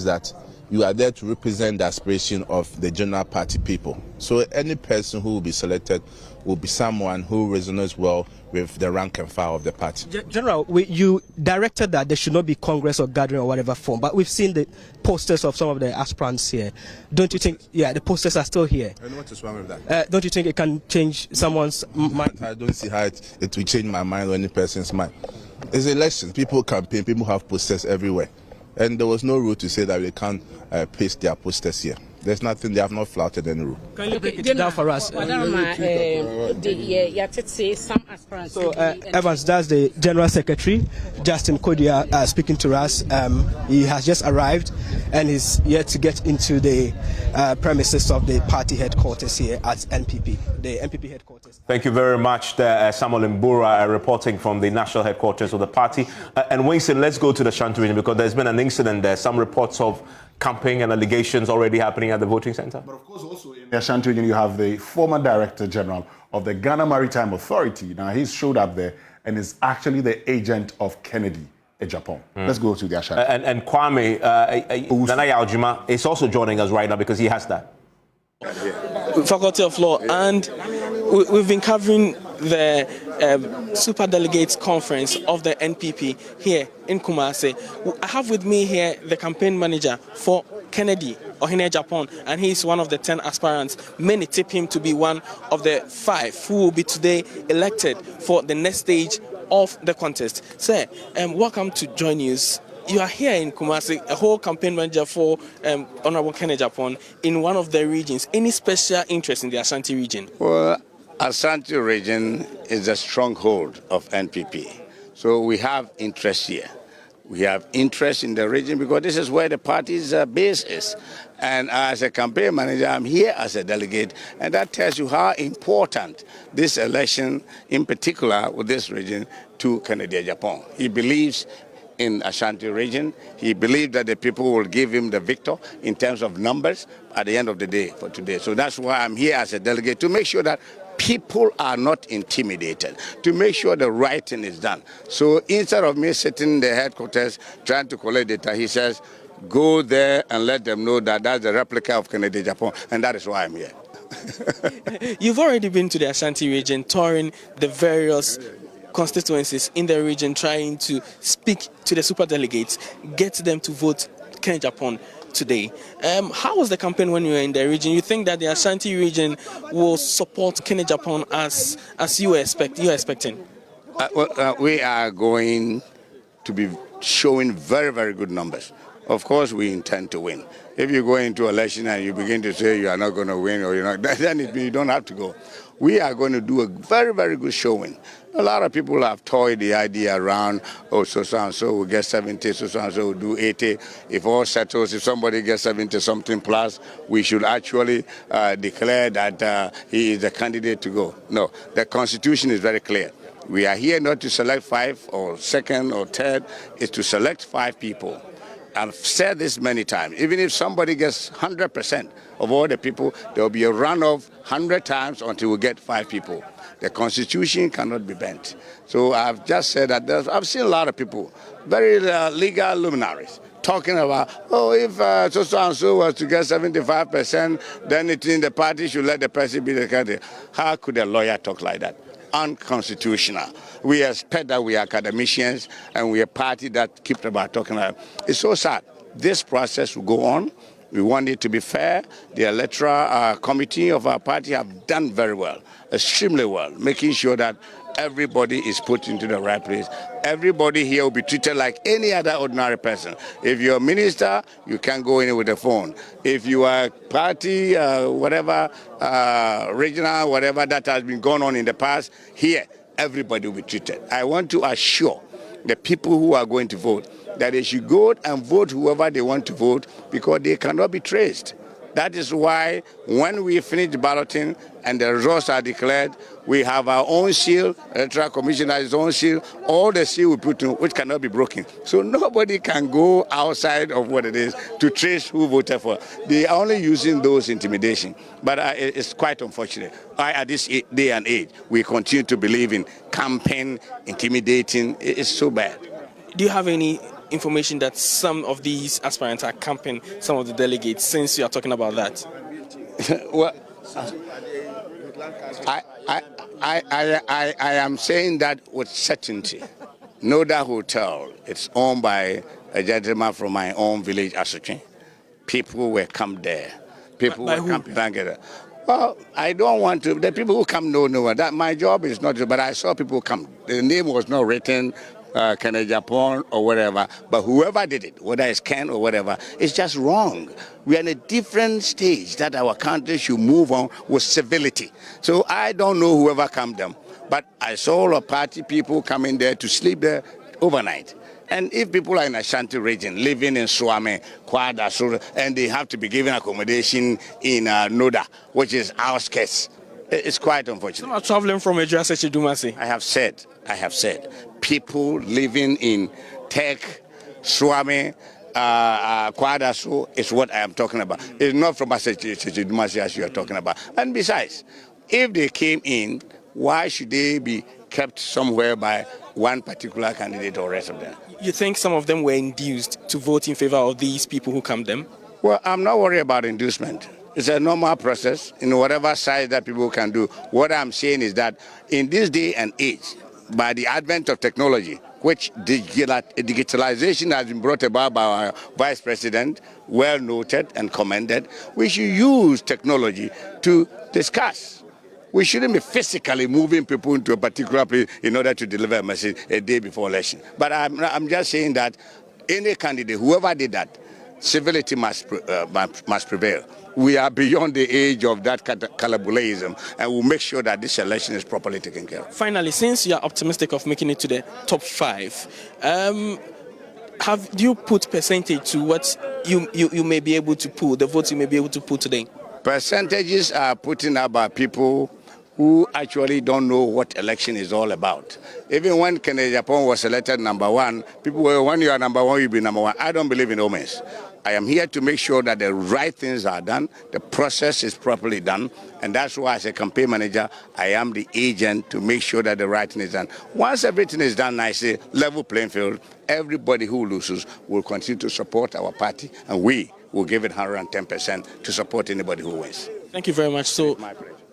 that you are there to represent the aspiration of the general party people. So any person who will be selected will be someone who resonates well with the rank and file of the party. General, you directed that there should not be congress or gathering or whatever form, but we've seen the posters of some of the aspirants here. Don't you think, the posters are still here? And what is wrong with that? Don't you think it can change someone's mind? I don't see how it will change my mind or any person's mind. It's elections, people campaign, people have posters everywhere. And there was no rule to say that they can't paste their posters here. There's nothing, they have not flouted any rule. Can you break it down for us? Some aspirants. So, Evans, that's the General Secretary, Justin Kodia, speaking to us. He has just arrived and is yet to get into the premises of the party headquarters here at NPP, the NPP headquarters. Thank you very much, Samuel Mbura, reporting from the national headquarters of the party. And Winston, let's go to the Shanti region because there's been an incident there. Some reports of camping and allegations already happening at the voting center. But of course, also in the Ashanti region, you have the former Director General of the Ghana Maritime Authority. Now, he's showed up there and is actually the agent of Kennedy in Japan. Let's go to the Ashanti. And Kwame Nanaya Aljuma is also joining us right now because he has that. Faculty of Law, and we've been covering the Super Delegates Conference of the NPP here in Kumasi. I have with me here the campaign manager for Kennedy Ohene Japan, and he's one of the 10 aspirants. Many tip him to be one of the 5 who will be today elected for the next stage of the contest. Sir, welcome to JoyNews. You are here in Kumasi, a whole campaign manager for Honorable Kennedy Japan in one of the regions. Any special interest in the Ashanti region? Well, Ashanti region is a stronghold of NPP. So we have interest here. We have interest in the region because this is where the party's base is. And as a campaign manager, I'm here as a delegate, and that tells you how important this election, in particular with this region, to Kennedy Japan. He believes in Ashanti region. He believed that the people will give him the victor in terms of numbers at the end of the day for today. So that's why I'm here as a delegate, to make sure that people are not intimidated, to make sure the right thing is done. So instead of me sitting in the headquarters trying to collect data, he says, go there and let them know that that's a replica of Kennedy Japan, and that is why I'm here. You've already been to the Ashanti region, touring the various constituencies in the region, trying to speak to the super delegates, get them to vote Kennedy Japan today. How was the campaign when you were in the region? You think that the Ashanti region will support Kennedy Japan as you were expecting? We are going to be showing very, very good numbers. Of course, we intend to win. If you go into election and you begin to say you are not going to win, or you're not, then you don't have to go. We are going to do a very, very good showing. A lot of people have toyed the idea around, oh, so-and-so will get 70, so-and-so will do 80. If all settles, if somebody gets 70-something plus, we should actually declare that he is the candidate to go. No, the Constitution is very clear. We are here not to select 5 or second or third, it's to select 5 people. I've said this many times. Even if somebody gets 100% of all the people, there will be a runoff 100 times until we get 5 people. The Constitution cannot be bent. So I've just said that I've seen a lot of people, very legal luminaries, talking about, oh, if so-and-so was to get 75%, then it in the party should let the person be the candidate. How could a lawyer talk like that? Unconstitutional. We expect that we are academicians and we are a party that keeps about talking about. It's so sad. This process will go on. We want it to be fair. The electoral committee of our party have done very well, extremely well, making sure that everybody is put into the right place. Everybody here will be treated like any other ordinary person. If you're a minister, you can't go in with a phone. If you are party, whatever, regional, whatever that has been going on in the past, here, everybody will be treated. I want to assure the people who are going to vote that they should go and vote whoever they want to vote, because they cannot be traced. That is why when we finish the balloting and the results are declared, we have our own seal, Electoral Commission has its own seal, all the seal we put in, which cannot be broken. So nobody can go outside of what it is to trace who voted for. They are only using those intimidation. But it's quite unfortunate. At this day and age, we continue to believe in campaign, intimidating. It's so bad. Do you have any information that some of these aspirants are camping some of the delegates, since you are talking about that? Well, I am saying that with certainty. Noda Hotel, it's owned by a gentleman from my own village, Asochin. People will come there. People will come there. Well, I don't want to. The people who come know that my job is not, but I saw people come. The name was not written, Kennedy Japan or whatever, but whoever did it, whether it's Ken or whatever, it's just wrong. We are in a different stage that our country should move on with civility. So I don't know whoever come them, but I saw all the party people coming there to sleep there overnight. And if people are in Ashanti region, living in Swame, Kwada, and they have to be given accommodation in Noda, which is outskirts, it's quite unfortunate. Some are traveling from Ejura Dumasi. I have said, people living in Tech, Swame, Kwadaso is what I am talking about. It's not from Dumasi as you are talking about. And besides, if they came in, why should they be kept somewhere by one particular candidate or rest of them? You think some of them were induced to vote in favor of these people who come them? Well, I'm not worried about inducement. It's a normal process in whatever size that people can do. What I'm saying is that in this day and age, by the advent of technology, which digitalization has been brought about by our Vice President, well noted and commended, we should use technology to discuss. We shouldn't be physically moving people into a particular place in order to deliver a message a day before election. But I'm just saying that any candidate, whoever did that, civility must prevail. We are beyond the age of that cannibalism, and we'll make sure that this election is properly taken care of. Finally, since you are optimistic of making it to the top 5, have you put percentage to what you may be able to pull, the votes you may be able to pull today? Percentages are putting up by people who actually don't know what election is all about. Even when Kennedy Japan was elected #1, people were, when you are #1, you'll be #1. I don't believe in omens. I am here to make sure that the right things are done, the process is properly done, and that's why as a campaign manager, I am the agent to make sure that the right thing is done. Once everything is done nicely, level playing field, everybody who loses will continue to support our party, and we will give it 110% to support anybody who wins. Thank you very much. So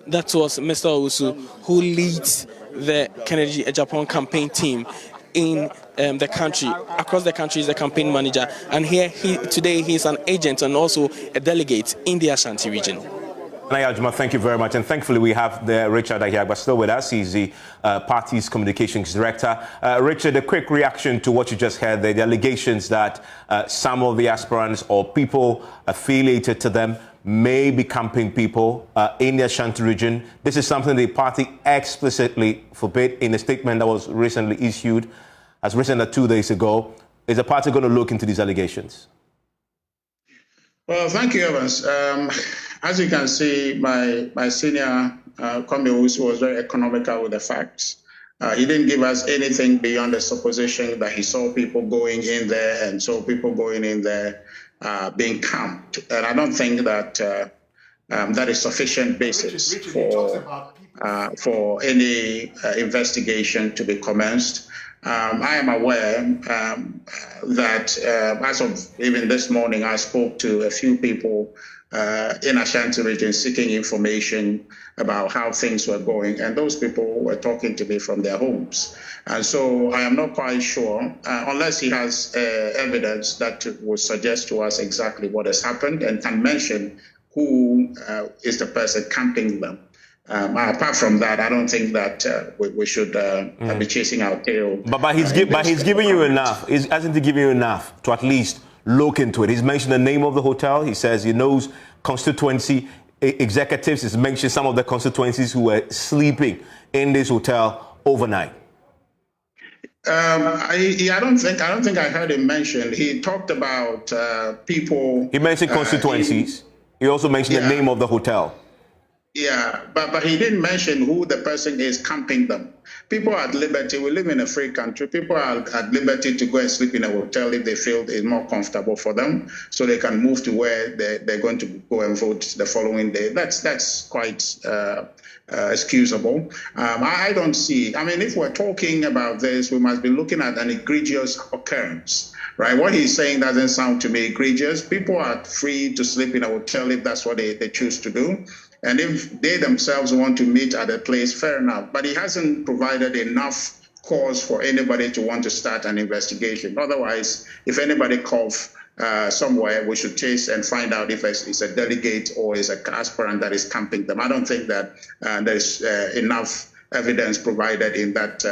that was Mr. Owusu, who leads the Kennedy Japan campaign team in the country, across the country. Is the campaign manager, and here today he's an agent and also a delegate in the Ashanti region. Naya Juma, thank you very much, and thankfully we have Richard Ahiagba still with us. He's the party's communications director. Richard, a quick reaction to what you just heard, the allegations that some of the aspirants or people affiliated to them may be camping people in the Ashanti region. This is something the party explicitly forbid in a statement that was recently issued, as recent as 2 days ago. Is the party going to look into these allegations? Well, thank you, Evans. As you can see, my senior Kwame Owusu was very economical with the facts. He didn't give us anything beyond the supposition that he saw people going in there and saw people going in there being camped. And I don't think that that is sufficient basis for any investigation to be commenced. I am aware that as of even this morning, I spoke to a few people in Ashanti region seeking information about how things were going, and those people were talking to me from their homes. And so I am not quite sure, unless he has evidence that would suggest to us exactly what has happened and can mention who is the person camping them. Apart from that, I don't think that we should be chasing our tail. But he's giving you enough. Hasn't he given you enough to at least look into it? He's mentioned the name of the hotel. He says he knows constituency executives. He's mentioned some of the constituencies who were sleeping in this hotel overnight. I don't think I heard him mention. He talked about people. He mentioned constituencies. He also mentioned the name of the hotel. Yeah, but he didn't mention who the person is camping them. People are at liberty. We live in a free country. People are at liberty to go and sleep in a hotel if they feel it's more comfortable for them, so they can move to where they're going to go and vote the following day. That's quite excusable. I don't see. I mean, if we're talking about this, we must be looking at an egregious occurrence, right? What he's saying doesn't sound to me egregious. People are free to sleep in a hotel if that's what they choose to do. And if they themselves want to meet at a place, fair enough. But he hasn't provided enough cause for anybody to want to start an investigation. Otherwise, if anybody calls somewhere, we should chase and find out if it's a delegate or is an aspirant that is camping them. I don't think that there's enough evidence provided in that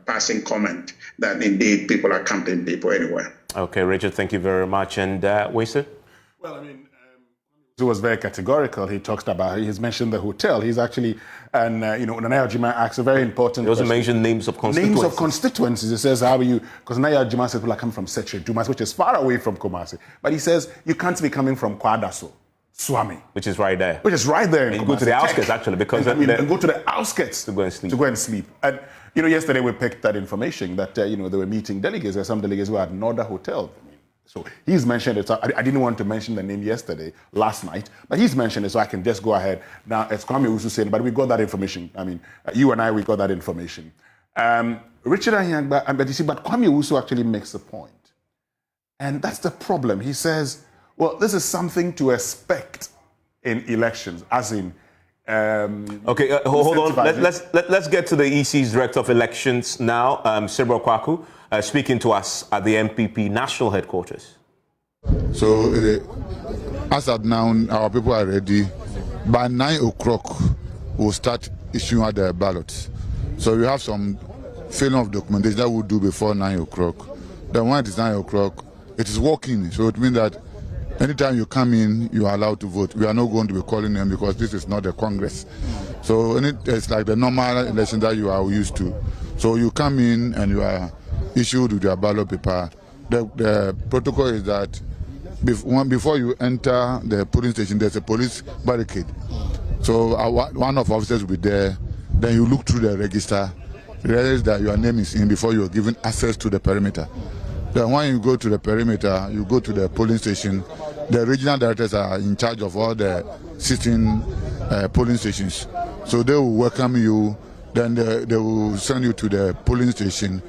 passing comment that indeed people are camping people anywhere. Okay, Richard, thank you very much. And Winston? Well, I mean, he was very categorical. He talked about, he's mentioned the hotel. He's actually, and Naya Jima asks a very important He also question. mentioned names of constituencies. Names of constituencies. He says, how are you? Because Naya Jima says people are coming from Seche Dumas, which is far away from Kumasi. But he says, you can't be coming from Kwadaso, Swami. Which is right there. Which is right there in and Kumasi. Go to the outskirts, actually, because... And go to the outskirts to go and sleep. And, yesterday we picked that information that, they were meeting delegates. There were some delegates who had another hotel. So he's mentioned it. I didn't want to mention the name last night, but he's mentioned it, so I can just go ahead. Now, as Kwame Owusu said, but we got that information. I mean, you and I, we got that information. Richard Ahiagba, but Kwame Owusu actually makes a point. And that's the problem. He says, well, this is something to expect in elections, as in. Okay, hold on. Let's get to the EC's Director of Elections now, Cyril Kwaku, speaking to us at the NPP national headquarters. So, as at now, our people are ready. By 9 o'clock, we'll start issuing out the ballots. So we have some filling of documentation that we'll do before 9 o'clock. Then when it is 9 o'clock, it is working. So it means that anytime you come in, you are allowed to vote. We are not going to be calling them because this is not a Congress. So it's like the normal election that you are used to. So you come in and you are issued with your ballot paper. The protocol is that before you enter the polling station, there's a police barricade. So one of the officers will be there. Then you look through the register, realize that your name is in before you're given access to the perimeter. Then when you go to the perimeter, you go to the polling station. The regional directors are in charge of all the 16 polling stations. So they will welcome you. Then they will send you to the polling station.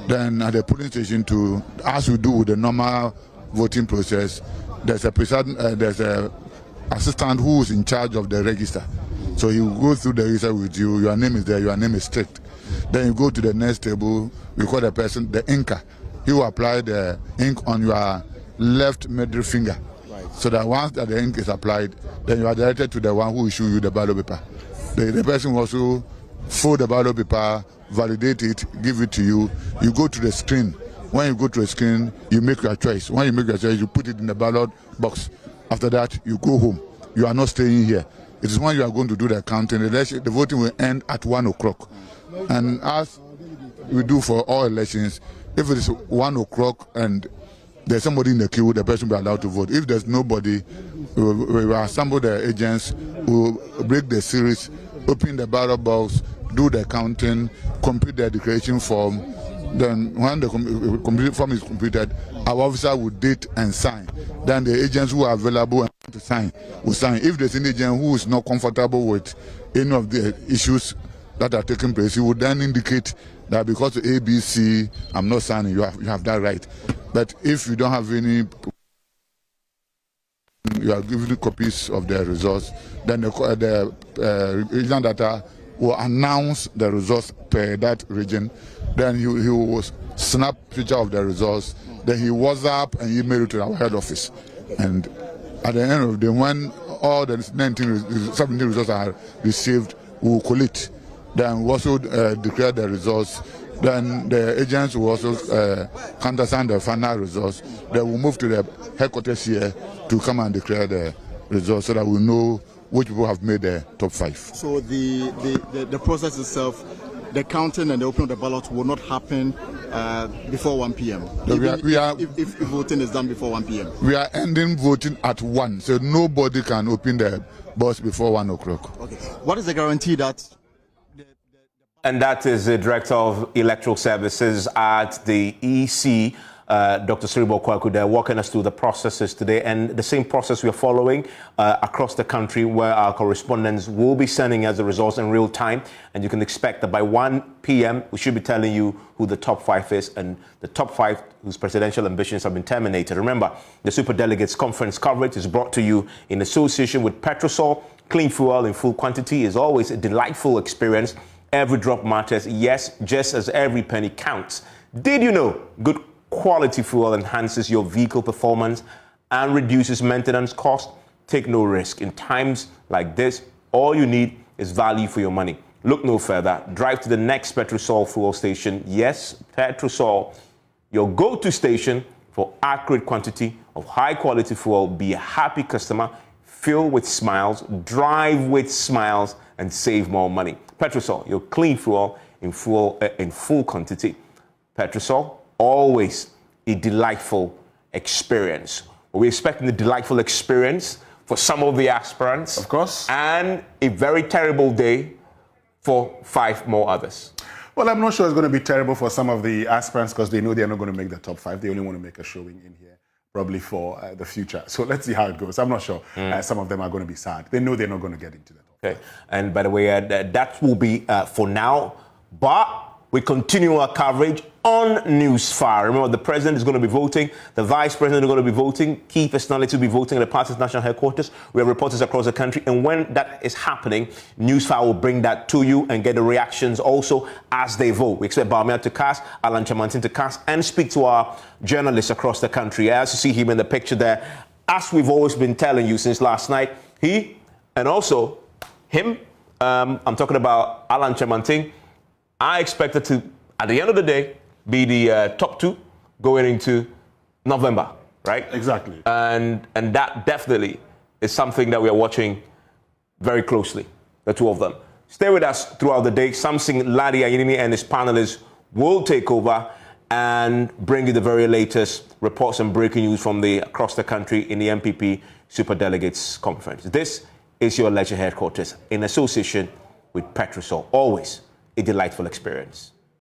Then at the polling station, as we do with the normal voting process, there's a assistant who is in charge of the register. So he will go through the register with you. Your name is there. Your name is ticked. Then you go to the next table. We call the person the inker. He will apply the ink on your left middle finger. Right. So that once that the ink is applied, then you are directed to the one who will issue you the ballot paper. The person will also fold the ballot paper, validate it, give it to you. You go to the screen. When you go to the screen, you make your choice. When you make your choice, you put it in the ballot box. After that, you go home. You are not staying here. It is when you are going to do the counting. The voting will end at 1 o'clock. And as we do for all elections, if it is 1 o'clock and there's somebody in the queue, the person will be allowed to vote. If there's nobody, we will assemble the agents, we will break the series, open the ballot box, do the counting, complete the declaration form. Then when the complete form is completed, our officer will date and sign. Then the agents who are available and to sign will sign. If there's an agent who is not comfortable with any of the issues that are taking place, he will then indicate that because of ABC, I'm not signing. You have that right. But if you don't have any, you are given copies of the results, then the regional data will announce the results per that region. Then he will snap picture of the results. Then he WhatsApp and email it to our head office. And at the end of the day, when all the 17 results are received, we will collect. Then we also declare the results. Then the agents will also countersign the final results. Then we'll move to the headquarters here to come and declare the results so that we know which people have made the top 5. So the process itself, the counting and the opening of the ballot will not happen before 1 p.m. If voting is done before 1 p.m. We are ending voting at 1, so nobody can open the ballots before 1 o'clock. Okay. What is the guarantee that? And that is the Director of Electoral Services at the EC, Dr. Cyril Kwaku. They're walking us through the processes today, and the same process we are following across the country, where our correspondents will be sending us the results in real time. And you can expect that by 1 p.m. we should be telling you who the top 5 is, and the top 5 whose presidential ambitions have been terminated. Remember, the Super Delegates Conference coverage is brought to you in association with Petrosol. Clean fuel in full quantity is always a delightful experience. Every drop matters, yes, just as every penny counts. Did you know good quality fuel enhances your vehicle performance and reduces maintenance costs? Take no risk. In times like this, all you need is value for your money. Look no further. Drive to the next Petrosol fuel station. Yes, Petrosol, your go-to station for accurate quantity of high-quality fuel. Be a happy customer. Fill with smiles, drive with smiles, and save more money. Petrosol, your clean fuel in full quantity. Petrosol, always a delightful experience. We're expecting a delightful experience for some of the aspirants. Of course. And a very terrible day for 5 more others. Well, I'm not sure it's going to be terrible for some of the aspirants because they know they're not going to make the top 5. They only want to make a showing in here, probably for the future. So let's see how it goes. I'm not sure some of them are going to be sad. They know they're not going to get into the top 5. And by the way, that will be for now. But we continue our coverage on Newsfire. Remember, the president is going to be voting, the vice president is going to be voting, key personalities will be voting at the party's national headquarters. We have reporters across the country, and when that is happening, Newsfire will bring that to you and get the reactions also as they vote. We expect Bawumia to cast, Alan Chamantin to cast, and speak to our journalists across the country. As you see him in the picture there, as we've always been telling you since last night, he and also him, I'm talking about Alan Chamantin, I expected to, at the end of the day, be the top two going into November, right? Exactly. And that definitely is something that we are watching very closely, the two of them. Stay with us throughout the day. Samson Ladi Ayinimi and his panelists will take over and bring you the very latest reports and breaking news from across the country in the NPP Super Delegates Conference. This is your leisure headquarters in association with Petrosol. Always a delightful experience.